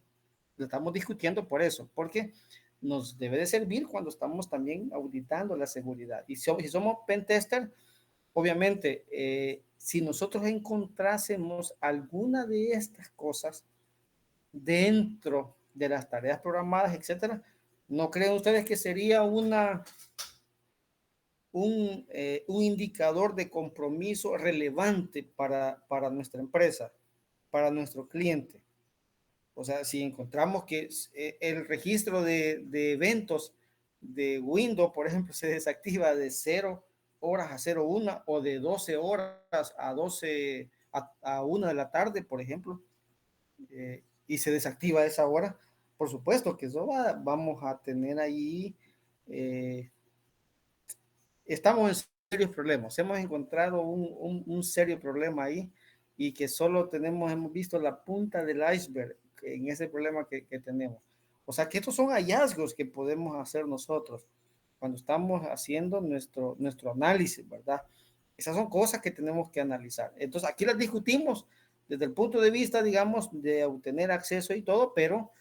lo estamos discutiendo por eso, porque nos debe de servir cuando estamos también auditando la seguridad. Y si somos pentester, obviamente, si nosotros encontrásemos alguna de estas cosas dentro de las tareas programadas, etcétera, ¿no creen ustedes que sería un indicador de compromiso relevante para nuestra empresa, para nuestro cliente? O sea, si encontramos que el registro de eventos de Windows, por ejemplo, se desactiva de 0 horas a 01 o de 12 horas a 1 de la tarde, por ejemplo, y se desactiva a esa hora, por supuesto que eso vamos a tener ahí, estamos en serios problemas, hemos encontrado un serio problema ahí, y que solo hemos visto la punta del iceberg en ese problema que tenemos. O sea, que estos son hallazgos que podemos hacer nosotros cuando estamos haciendo nuestro análisis, ¿verdad? Esas son cosas que tenemos que analizar. Entonces, aquí las discutimos desde el punto de vista, digamos, de obtener acceso y todo, pero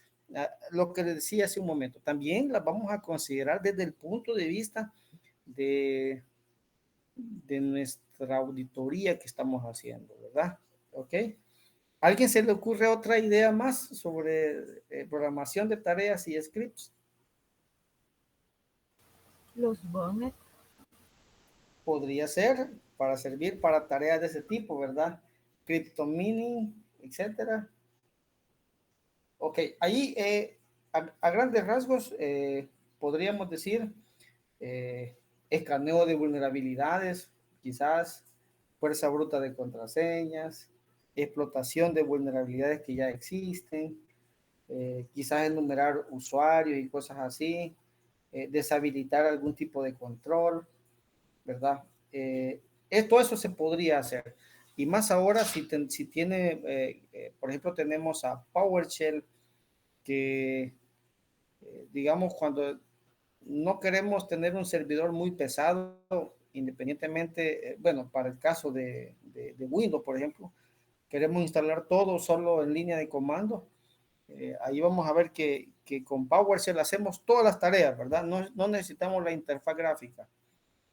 lo que les decía hace un momento, también las vamos a considerar desde el punto de vista de nuestra auditoría que estamos haciendo, ¿verdad? ¿Ok? ¿Alguien se le ocurre otra idea más sobre programación de tareas y scripts? Los bonnets. Podría ser para servir para tareas de ese tipo, ¿verdad? Cryptomini, etcétera. Ok, ahí a grandes rasgos podríamos decir escaneo de vulnerabilidades, quizás fuerza bruta de contraseñas, explotación de vulnerabilidades que ya existen, quizás enumerar usuarios y cosas así, deshabilitar algún tipo de control, ¿verdad? Todo eso se podría hacer. Y más ahora si tiene, por ejemplo, tenemos a PowerShell, que digamos cuando no queremos tener un servidor muy pesado, independientemente, bueno, para el caso de Windows, por ejemplo, queremos instalar todo solo en línea de comando. Ahí vamos a ver que con PowerShell hacemos todas las tareas, ¿verdad? No necesitamos la interfaz gráfica.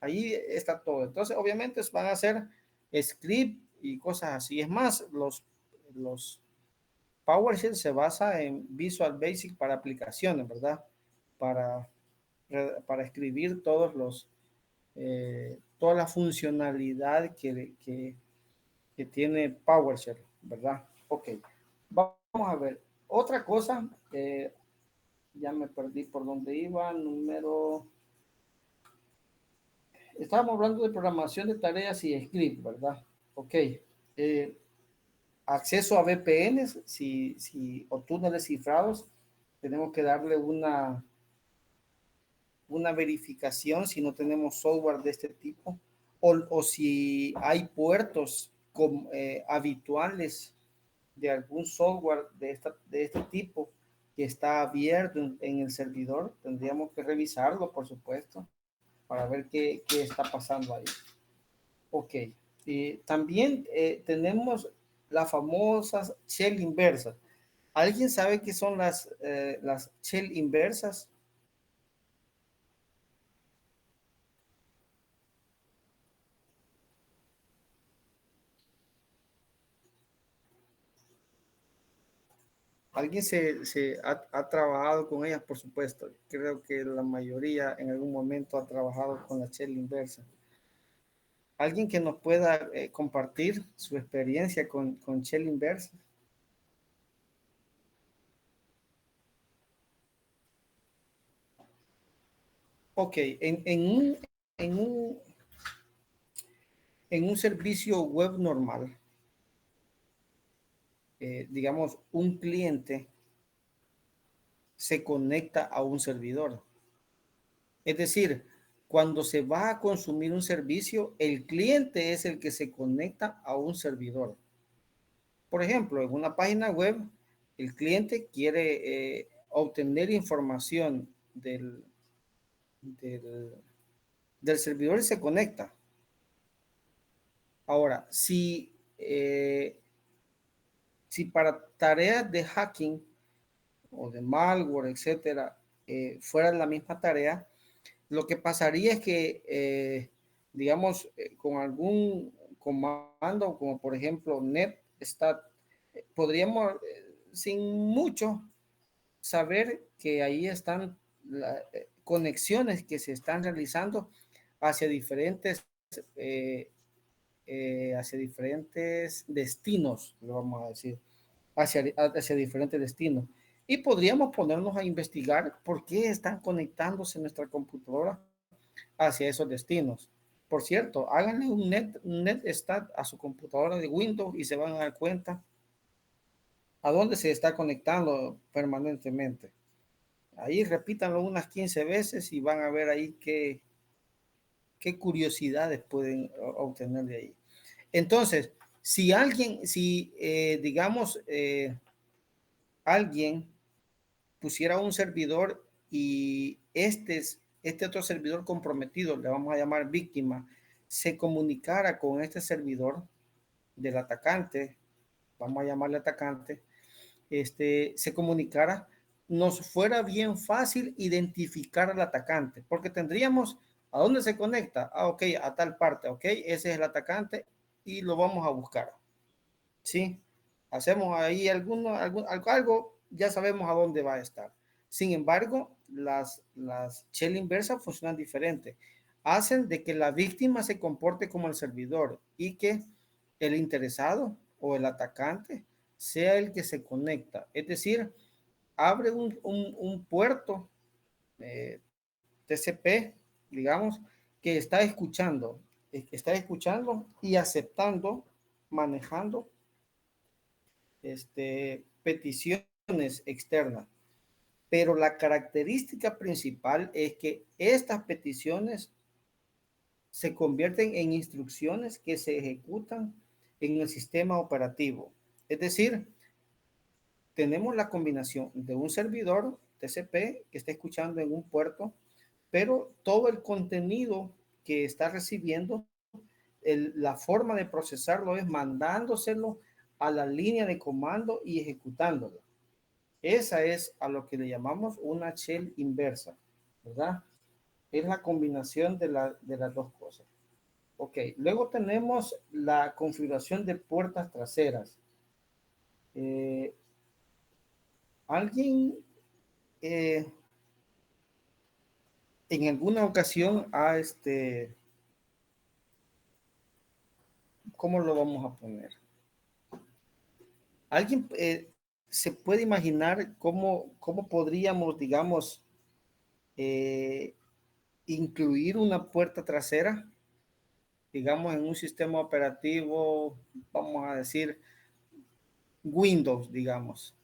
Ahí está todo. Entonces, obviamente, van a ser script y cosas así. Es más, los PowerShell se basa en Visual Basic para aplicaciones, ¿verdad? Para escribir toda la funcionalidad que tiene PowerShell, ¿verdad? Ok, vamos a ver. Otra cosa, ya me perdí por dónde iba, estábamos hablando de programación de tareas y script, ¿verdad? Ok, acceso a VPNs, o túneles cifrados, tenemos que darle una verificación si no tenemos software de este tipo. o si hay puertos habituales de algún software de este tipo que está abierto en el servidor. Tendríamos que revisarlo, por supuesto, para ver qué está pasando ahí. Ok. También tenemos las famosas shell inversas. ¿Alguien sabe qué son las shell inversas? ¿Alguien se ha trabajado con ellas? Por supuesto. Creo que la mayoría en algún momento ha trabajado con la shell inversa. ¿Alguien que nos pueda compartir su experiencia con shell inversa? Ok, en un servicio web normal, digamos, un cliente se conecta a un servidor. Es decir, cuando se va a consumir un servicio, el cliente es el que se conecta a un servidor. Por ejemplo, en una página web, el cliente quiere obtener información del servidor y se conecta. Ahora, si para tareas de hacking o de malware, etcétera, fuera la misma tarea, lo que pasaría es que, digamos, con algún comando, como por ejemplo netstat, podríamos, sin mucho, saber que ahí están las conexiones que se están realizando hacia diferentes destinos, lo vamos a decir, hacia diferentes destinos. Y podríamos ponernos a investigar por qué están conectándose nuestra computadora hacia esos destinos. Por cierto, háganle un netstat a su computadora de Windows y se van a dar cuenta a dónde se está conectando permanentemente. Ahí repítanlo unas 15 veces y van a ver ahí qué curiosidades pueden obtener de ahí. Entonces, si digamos, alguien pusiera un servidor y este otro servidor comprometido, le vamos a llamar víctima, se comunicara con este servidor del atacante, vamos a llamarle atacante, se comunicara, nos fuera bien fácil identificar al atacante, porque tendríamos a dónde se conecta. Ok, a tal parte, ok, ese es el atacante y lo vamos a buscar. ¿Sí? Hacemos ahí algo, ya sabemos a dónde va a estar. Sin embargo, las shell inversas funcionan diferente. Hacen de que la víctima se comporte como el servidor y que el interesado o el atacante sea el que se conecta. Es decir, abre un puerto TCP, digamos, que está escuchando y aceptando, manejando peticiones externas. Pero la característica principal es que estas peticiones se convierten en instrucciones que se ejecutan en el sistema operativo. Es decir, tenemos la combinación de un servidor TCP que está escuchando en un puerto, pero todo el contenido que está recibiendo, la forma de procesarlo es mandándoselo a la línea de comando y ejecutándolo. Esa es a lo que le llamamos una shell inversa, ¿verdad? Es la combinación de las dos cosas. Ok, luego tenemos la configuración de puertas traseras. ¿Alguien en alguna ocasión ¿cómo lo vamos a poner? ¿Alguien se puede imaginar cómo podríamos, digamos, incluir una puerta trasera, digamos, en un sistema operativo, vamos a decir, Windows, digamos?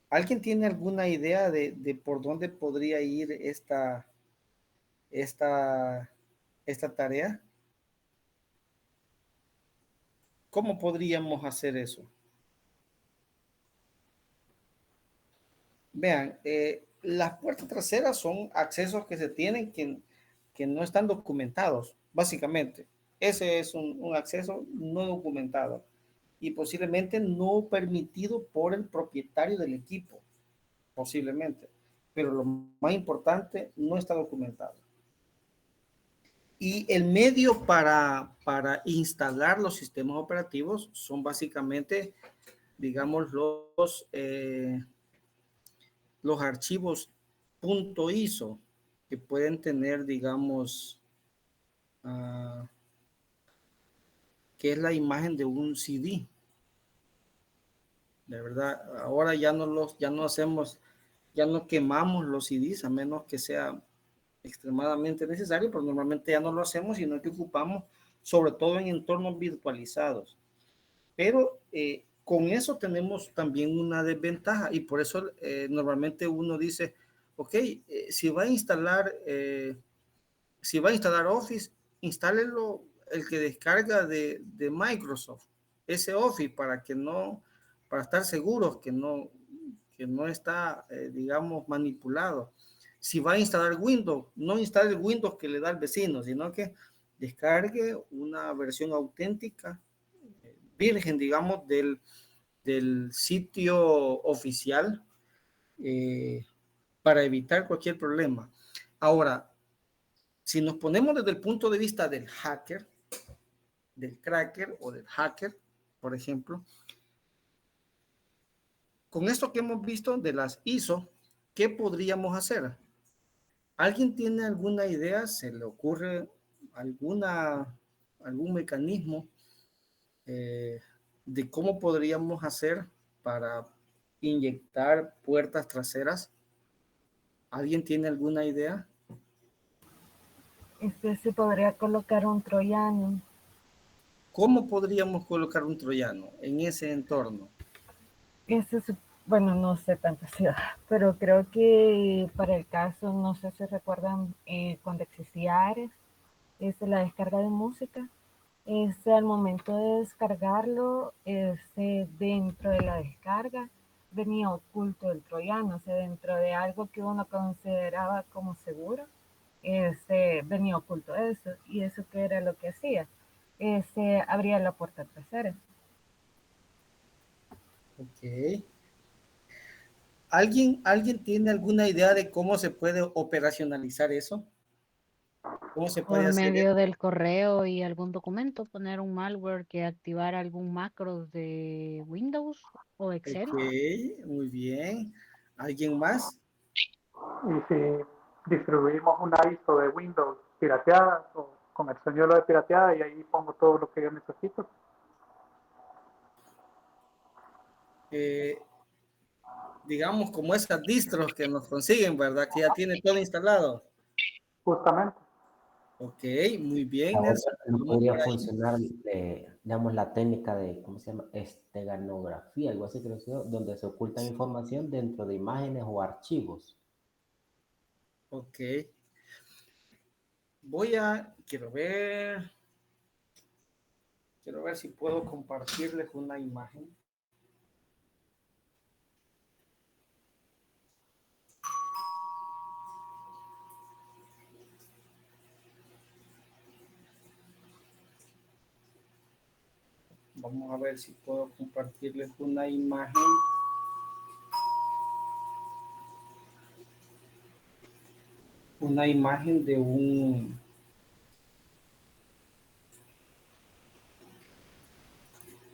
¿Alguien tiene alguna idea de por dónde podría ir esta tarea? ¿Cómo podríamos hacer eso? Vean, las puertas traseras son accesos que se tienen que no están documentados, básicamente. Ese es un acceso no documentado y posiblemente no permitido por el propietario del equipo, posiblemente. Pero lo más importante, no está documentado. Y el medio para instalar los sistemas operativos son básicamente, digamos, los archivos .iso que pueden tener, digamos, que es la imagen de un CD. De verdad, ahora ya no quemamos los CDs a menos que sea extremadamente necesario, pero normalmente ya no lo hacemos, sino que ocupamos sobre todo en entornos virtualizados. Pero con eso tenemos también una desventaja y por eso normalmente uno dice, ok, si va a instalar Office, instálelo el que descarga de Microsoft, ese Office, para estar seguros que no está, digamos, manipulado. Si va a instalar Windows, no instale el Windows que le da el vecino, sino que descargue una versión auténtica, virgen, digamos, del sitio oficial para evitar cualquier problema. Ahora, si nos ponemos desde el punto de vista del hacker, del cracker o del hacker, por ejemplo, con esto que hemos visto de las ISO, ¿qué podríamos hacer? ¿Alguien tiene alguna idea? ¿Se le ocurre algún mecanismo de cómo podríamos hacer para inyectar puertas traseras? ¿Alguien tiene alguna idea? Se podría colocar un troyano. ¿Cómo podríamos colocar un troyano en ese entorno? Bueno, no sé tanta ciudad, pero creo que para el caso, no sé si recuerdan cuando existía Ares, la descarga de música, al momento de descargarlo, dentro de la descarga venía oculto el troyano, dentro de algo que uno consideraba como seguro, venía oculto eso, y eso que era lo que hacía, abría la puerta trasera. Ok. ¿Alguien tiene alguna idea de cómo se puede operacionalizar eso? ¿Cómo se puede Por hacer medio del correo y algún documento, poner un malware que activara algún macro de Windows o Excel. Ok, muy bien. ¿Alguien más? Y si distribuimos una ISO de Windows pirateada o con el señuelo de pirateada y ahí pongo todo lo que yo necesito. Digamos como esas distros que nos consiguen, ¿verdad? Que ya tiene todo instalado. Justamente. Ok, muy bien, Ahora Nelson. podría funcionar, digamos, la técnica de, ¿cómo se llama? Esteganografía, algo así creo que es, donde se oculta información dentro de imágenes o archivos. Ok. Quiero ver si puedo compartirles una imagen. Vamos a ver si puedo compartirles una imagen. Una imagen de un...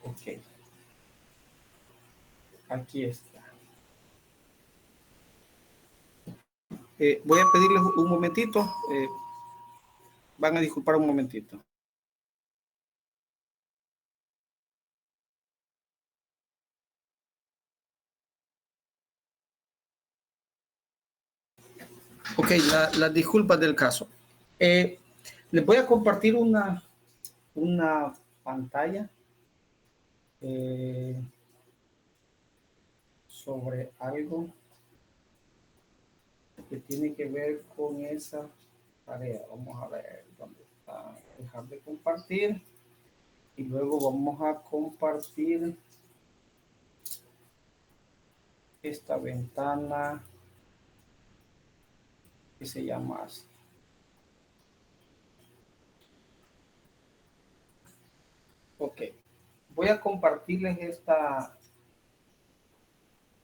Ok. Aquí está. Voy a pedirles un momentito. Van a disculpar un momentito. Ok, las disculpas del caso. Les voy a compartir una pantalla sobre algo que tiene que ver con esa tarea. Vamos a ver dónde está. Dejar de compartir Y luego vamos a compartir esta ventana que se llama así. Ok, voy a compartirles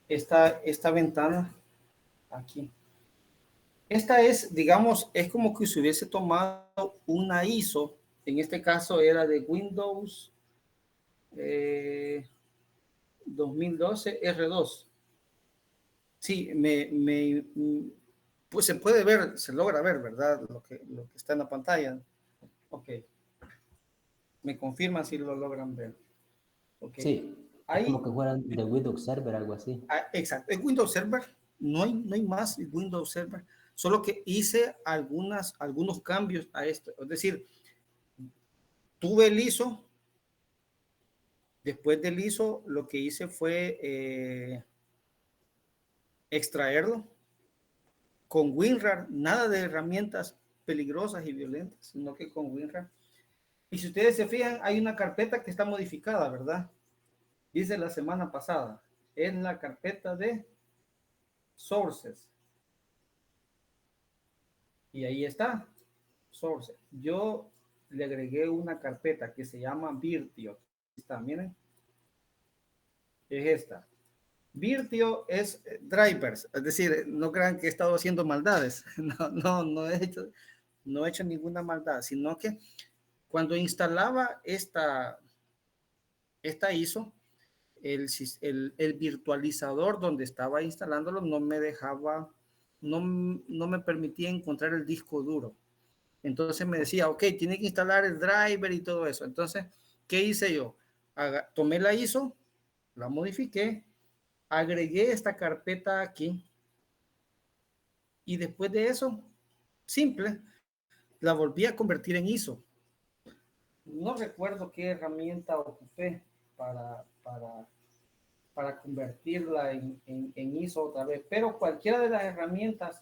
esta ventana aquí. Esta es, digamos, es como que se hubiese tomado una ISO. En este caso era de Windows 2012 R2. Sí, pues se puede ver, se logra ver, ¿verdad? Lo que está en la pantalla. Ok. Me confirman si lo logran ver. Okay. Sí, ahí, como que fueran de Windows Server, algo así. Exacto, es Windows Server, no hay más Windows Server, solo que hice algunos cambios a esto. Es decir, tuve el ISO, después del ISO lo que hice fue extraerlo con WinRAR, nada de herramientas peligrosas y violentas, sino que con WinRAR. Y si ustedes se fijan, hay una carpeta que está modificada, ¿verdad? Dice la semana pasada, es la carpeta de sources. Y ahí está, sources. Yo le agregué una carpeta que se llama Virtio. Está, miren. Es esta. Virtio es drivers, es decir, no crean que he estado haciendo maldades. No he hecho ninguna maldad, sino que cuando instalaba esta ISO, el virtualizador donde estaba instalándolo no me dejaba, no me permitía encontrar el disco duro. Entonces me decía, ok, tiene que instalar el driver y todo eso. Entonces, ¿qué hice yo? Tomé la ISO, la modifiqué, agregué esta carpeta aquí y después de eso, simple, la volví a convertir en ISO. No recuerdo qué herramienta ocupé para convertirla en ISO otra vez, pero cualquiera de las herramientas,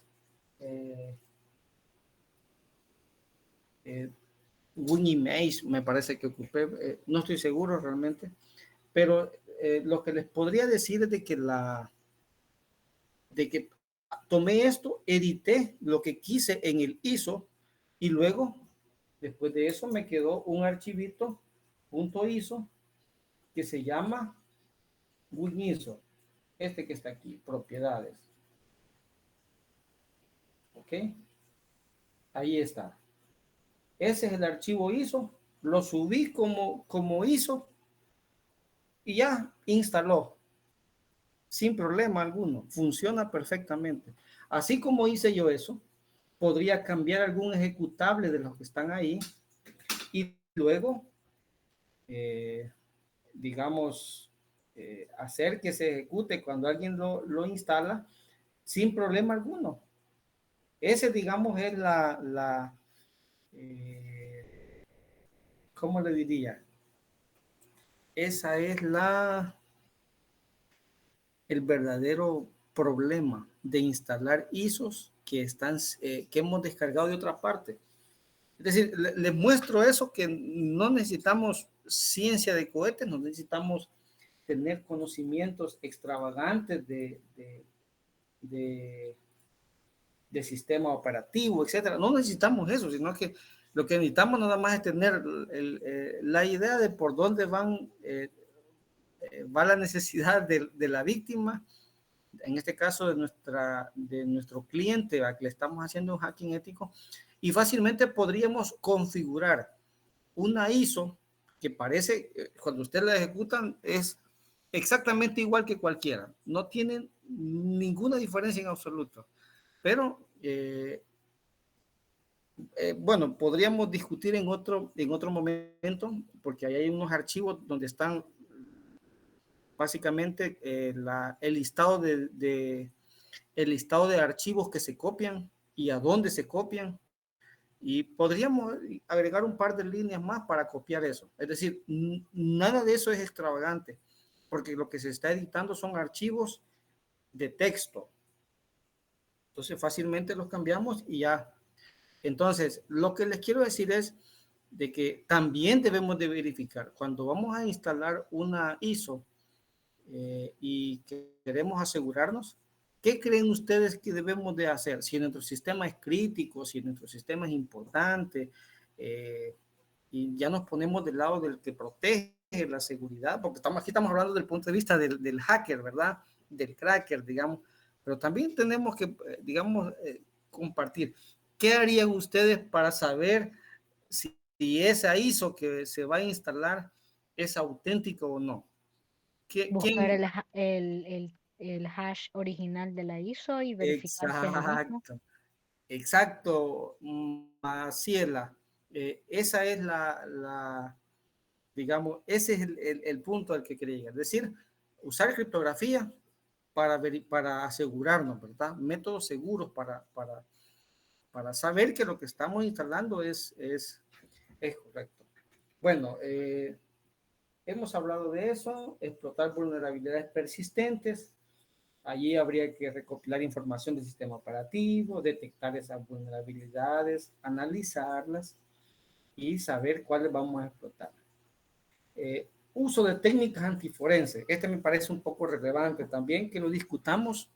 WinImage me parece que ocupé, no estoy seguro realmente, pero lo que les podría decir es de que tomé esto, edité lo que quise en el ISO y luego, después de eso, me quedó un archivito .iso que se llama WinISO, este que está aquí, propiedades. Ok, ahí está. Ese es el archivo ISO, lo subí como ISO y ya instaló sin problema alguno, funciona perfectamente. Así como hice yo eso, podría cambiar algún ejecutable de los que están ahí y luego, digamos, hacer que se ejecute cuando alguien lo instala sin problema alguno. Ese, digamos, es ¿cómo le diría? Esa es el verdadero problema de instalar ISOs que hemos descargado de otra parte. Es decir, les muestro eso, que no necesitamos ciencia de cohetes, no necesitamos tener conocimientos extravagantes de sistema operativo, etcétera. No necesitamos eso, sino que lo que necesitamos nada más es tener la idea de por dónde va la necesidad de la víctima, en este caso de nuestro cliente a que le estamos haciendo un hacking ético, y fácilmente podríamos configurar una ISO que parece, cuando ustedes la ejecutan, es exactamente igual que cualquiera. No tienen ninguna diferencia en absoluto. Pero, bueno, podríamos discutir en otro momento, porque ahí hay unos archivos donde están básicamente el listado el listado de archivos que se copian y a dónde se copian. Y podríamos agregar un par de líneas más para copiar eso. Es decir, nada de eso es extravagante, porque lo que se está editando son archivos de texto. Entonces fácilmente los cambiamos y ya. Entonces, lo que les quiero decir es de que también debemos de verificar cuando vamos a instalar una ISO y queremos asegurarnos, ¿qué creen ustedes que debemos de hacer? Si nuestro sistema es crítico, si nuestro sistema es importante, y ya nos ponemos del lado del que protege la seguridad, porque aquí estamos hablando del punto de vista del hacker, ¿verdad? Del cracker, digamos, pero también tenemos que, digamos, compartir. ¿Qué harían ustedes para saber si esa ISO que se va a instalar es auténtica o no? Buscar el hash original de la ISO y verificar que es el mismo. Exacto, Maciela. Esa es digamos, ese es el punto al que quería llegar. Es decir, usar criptografía para asegurarnos, ¿verdad? Métodos seguros para saber que lo que estamos instalando es correcto. Bueno, hemos hablado de eso, explotar vulnerabilidades persistentes. Allí habría que recopilar información del sistema operativo, detectar esas vulnerabilidades, analizarlas y saber cuáles vamos a explotar. Uso de técnicas antiforenses. Este me parece un poco relevante también, que lo discutamos,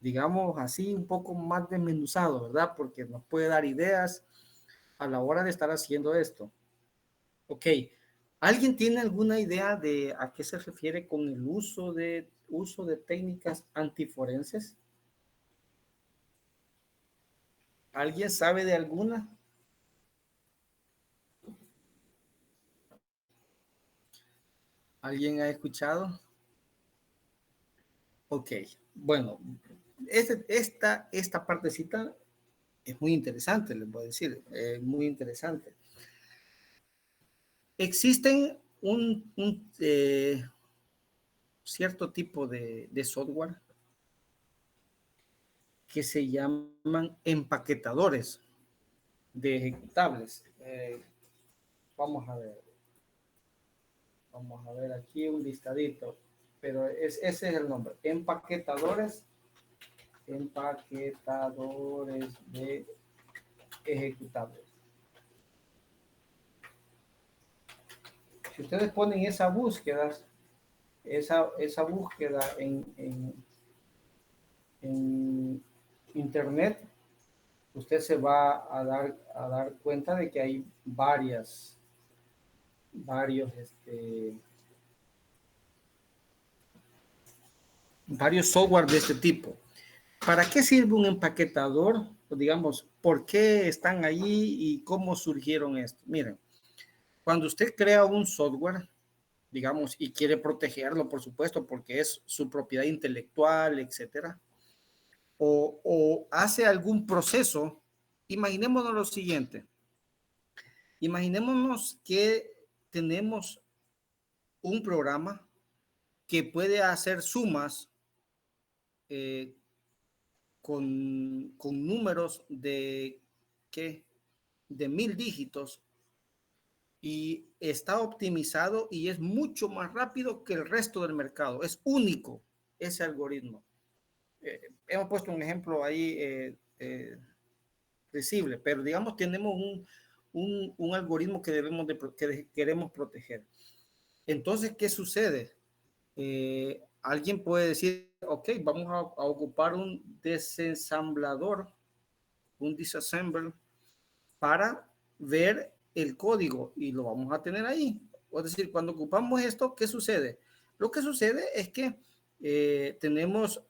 digamos así, un poco más desmenuzado, ¿verdad? Porque nos puede dar ideas a la hora de estar haciendo esto. Ok, ¿alguien tiene alguna idea de a qué se refiere con el uso de técnicas antiforenses? ¿Alguien sabe de alguna? ¿Alguien ha escuchado? Ok, bueno, esta partecita es muy interesante, les voy a decir, muy interesante. Existen un cierto tipo de software que se llaman empaquetadores de ejecutables. Vamos a ver aquí un listadito, pero ese es el nombre, empaquetadores de ejecutables. Si ustedes ponen esa búsqueda en internet, usted se va a dar cuenta de que hay varios software de este tipo. ¿Para qué sirve un empaquetador? Pues digamos, ¿por qué están ahí y cómo surgieron esto? Miren, cuando usted crea un software, digamos, y quiere protegerlo, por supuesto, porque es su propiedad intelectual, etcétera, o hace algún proceso, imaginémonos lo siguiente. Imaginémonos que tenemos un programa que puede hacer sumas con números de 1000 dígitos y está optimizado y es mucho más rápido que el resto del mercado. Es único ese algoritmo. Hemos puesto un ejemplo ahí visible, pero digamos tenemos un algoritmo que que queremos proteger. Entonces, ¿qué sucede? Alguien puede decir, ok, vamos a ocupar un desensamblador, un disassembler, para ver el código y lo vamos a tener ahí. Es decir, cuando ocupamos esto, ¿qué sucede? Lo que sucede es que tenemos,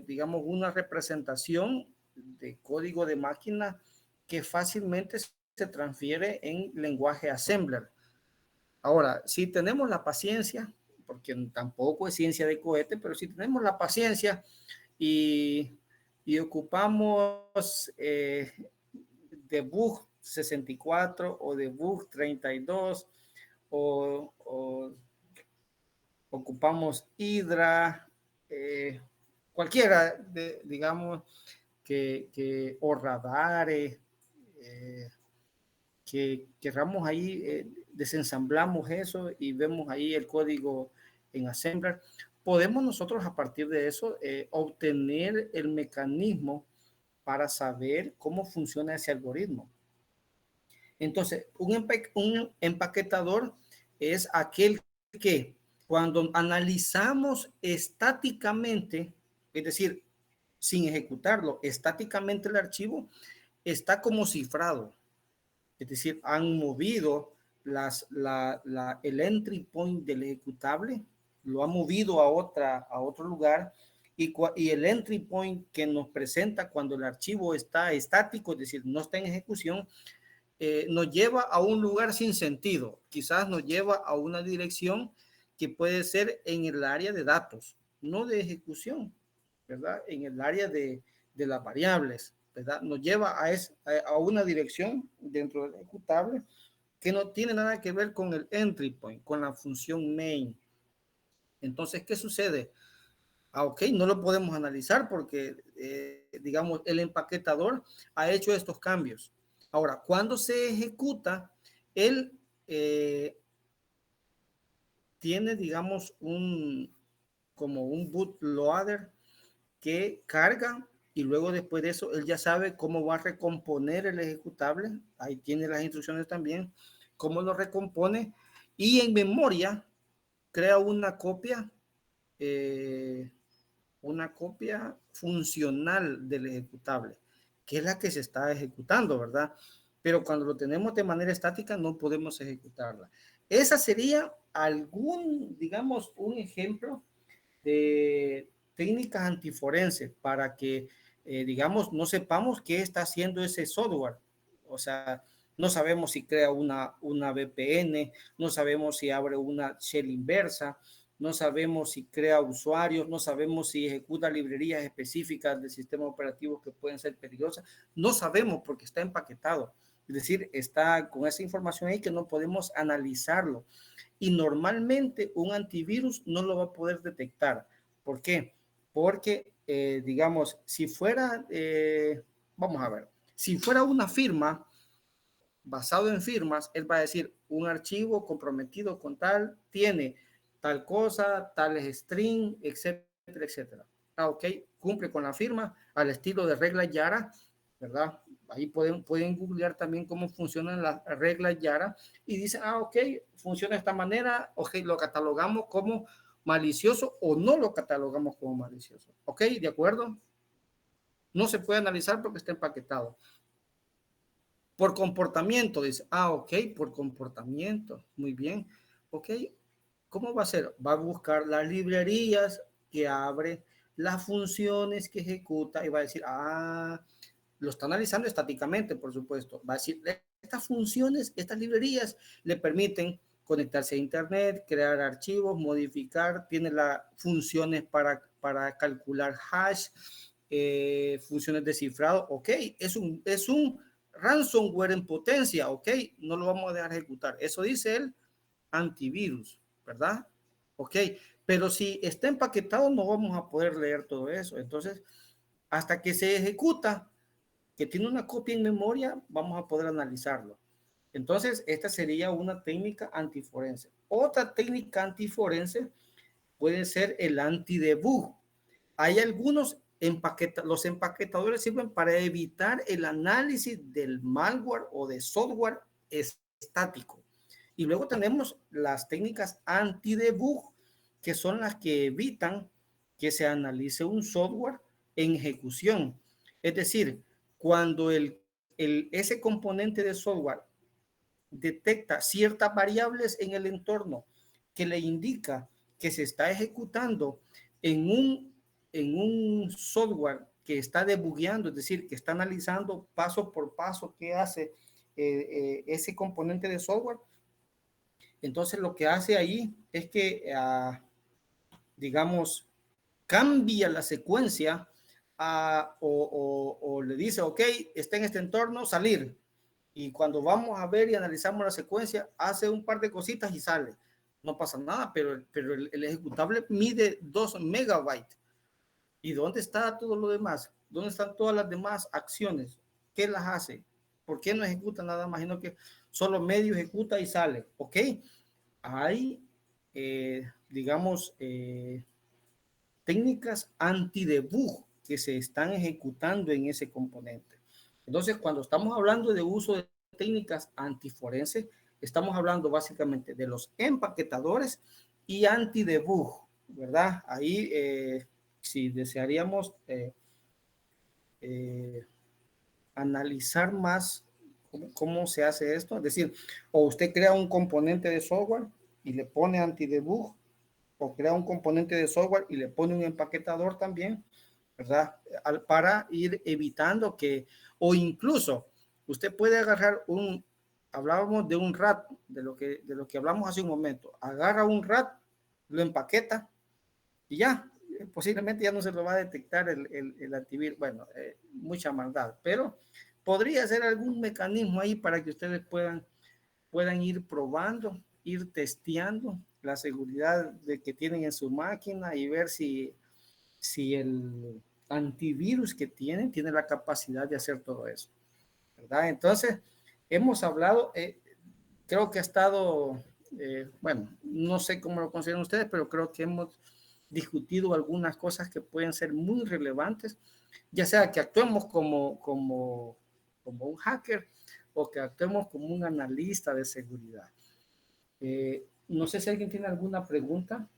digamos, una representación de código de máquina que fácilmente se transfiere en lenguaje assembler. Ahora, si tenemos la paciencia, porque tampoco es ciencia de cohete, pero si tenemos la paciencia y ocupamos debug 64 o debug 32 o ocupamos Hydra, cualquiera, digamos, o radares, que querramos ahí, desensamblamos eso y vemos ahí el código en Assembler. Podemos nosotros a partir de eso obtener el mecanismo para saber cómo funciona ese algoritmo. Entonces, un empaquetador es aquel que cuando analizamos estáticamente, es decir, sin ejecutarlo, estáticamente el archivo está como cifrado. Es decir, han movido el entry point del ejecutable, lo ha movido a otro lugar y el entry point que nos presenta cuando el archivo está estático, es decir, no está en ejecución, nos lleva a un lugar sin sentido. Quizás nos lleva a una dirección que puede ser en el área de datos, no de ejecución, ¿verdad? En el área de las variables, ¿verdad? Nos lleva a una dirección dentro del ejecutable que no tiene nada que ver con el entry point, con la función main. Entonces, ¿qué sucede? Ok, no lo podemos analizar porque, digamos, el empaquetador ha hecho estos cambios. Ahora, cuando se ejecuta, él tiene, digamos, como un bootloader que carga y luego después de eso él ya sabe cómo va a recomponer el ejecutable. Ahí tiene las instrucciones también, cómo lo recompone y en memoria crea una copia funcional del ejecutable, que es la que se está ejecutando, ¿verdad? Pero cuando lo tenemos de manera estática no podemos ejecutarla. Esa sería digamos, un ejemplo de técnicas antiforenses para que, digamos, no sepamos qué está haciendo ese software. O sea, no sabemos si crea una VPN, no sabemos si abre una shell inversa, no sabemos si crea usuarios, no sabemos si ejecuta librerías específicas del sistema operativo que pueden ser peligrosas. No sabemos porque está empaquetado. Es decir, está con esa información ahí que no podemos analizarlo. Y normalmente un antivirus no lo va a poder detectar. ¿Por qué? Porque, digamos, si fuera, vamos a ver, si fuera una firma, basado en firmas, él va a decir un archivo comprometido con tal, tiene tal cosa, tales string, etcétera, etcétera. Ah, ok, cumple con la firma al estilo de regla Yara, ¿verdad? Ahí pueden googlear también cómo funcionan las reglas Yara y dicen, ah, ok, funciona de esta manera, ok, lo catalogamos como malicioso o no lo catalogamos como malicioso. Ok, ¿de acuerdo? No se puede analizar porque está empaquetado. Por comportamiento, dice, ah, ok, por comportamiento, muy bien, ok, ¿cómo va a ser? Va a buscar las librerías que abre, las funciones que ejecuta y va a decir, ah, lo está analizando estáticamente, por supuesto, va a decir, estas funciones, estas librerías le permiten conectarse a internet, crear archivos, modificar, tiene las funciones para calcular hash, funciones de cifrado, ok, es un ransomware en potencia, ok, no lo vamos a dejar ejecutar. Eso dice el antivirus, ¿verdad? Ok, pero si está empaquetado no vamos a poder leer todo eso. Entonces, hasta que se ejecuta, que tiene una copia en memoria, vamos a poder analizarlo. Entonces, esta sería una técnica antiforense. Otra técnica antiforense puede ser el antidebug. Hay algunos los empaquetadores sirven para evitar el análisis del malware o de software estático. Y luego tenemos las técnicas anti-debug, que son las que evitan que se analice un software en ejecución. Es decir, cuando ese componente de software detecta ciertas variables en el entorno que le indica que se está ejecutando en un software que está debugueando, es decir, que está analizando paso por paso qué hace ese componente de software. Entonces lo que hace ahí es que, digamos, cambia la secuencia o le dice, ok, está en este entorno, salir. Y cuando vamos a ver y analizamos la secuencia, hace un par de cositas y sale. No pasa nada, pero el ejecutable mide 2 megabytes. ¿Y dónde está todo lo demás? ¿Dónde están todas las demás acciones? ¿Qué las hace? ¿Por qué no ejecuta nada más? Sino que solo medio ejecuta y sale. ¿Ok? Hay, digamos, técnicas anti-debug que se están ejecutando en ese componente. Entonces, cuando estamos hablando de uso de técnicas antiforense, estamos hablando básicamente de los empaquetadores y anti-debug, ¿verdad? Ahí, si desearíamos analizar más cómo se hace esto, es decir, o usted crea un componente de software y le pone anti-debug, o crea un componente de software y le pone un empaquetador también, ¿verdad? Para ir evitando que, o incluso, usted puede agarrar hablábamos de un RAT, de lo que hablamos hace un momento, agarra un RAT, lo empaqueta y ya, posiblemente ya no se lo va a detectar el antivirus. Bueno, mucha maldad, pero podría ser algún mecanismo ahí para que ustedes puedan ir probando, ir testeando la seguridad de que tienen en su máquina y ver si el antivirus que tienen tiene la capacidad de hacer todo eso, ¿verdad? Entonces, hemos hablado, creo que ha estado, bueno, no sé cómo lo consideran ustedes, pero creo que hemos discutido algunas cosas que pueden ser muy relevantes, ya sea que actuemos como un hacker o que actuemos como un analista de seguridad. No sé si alguien tiene alguna pregunta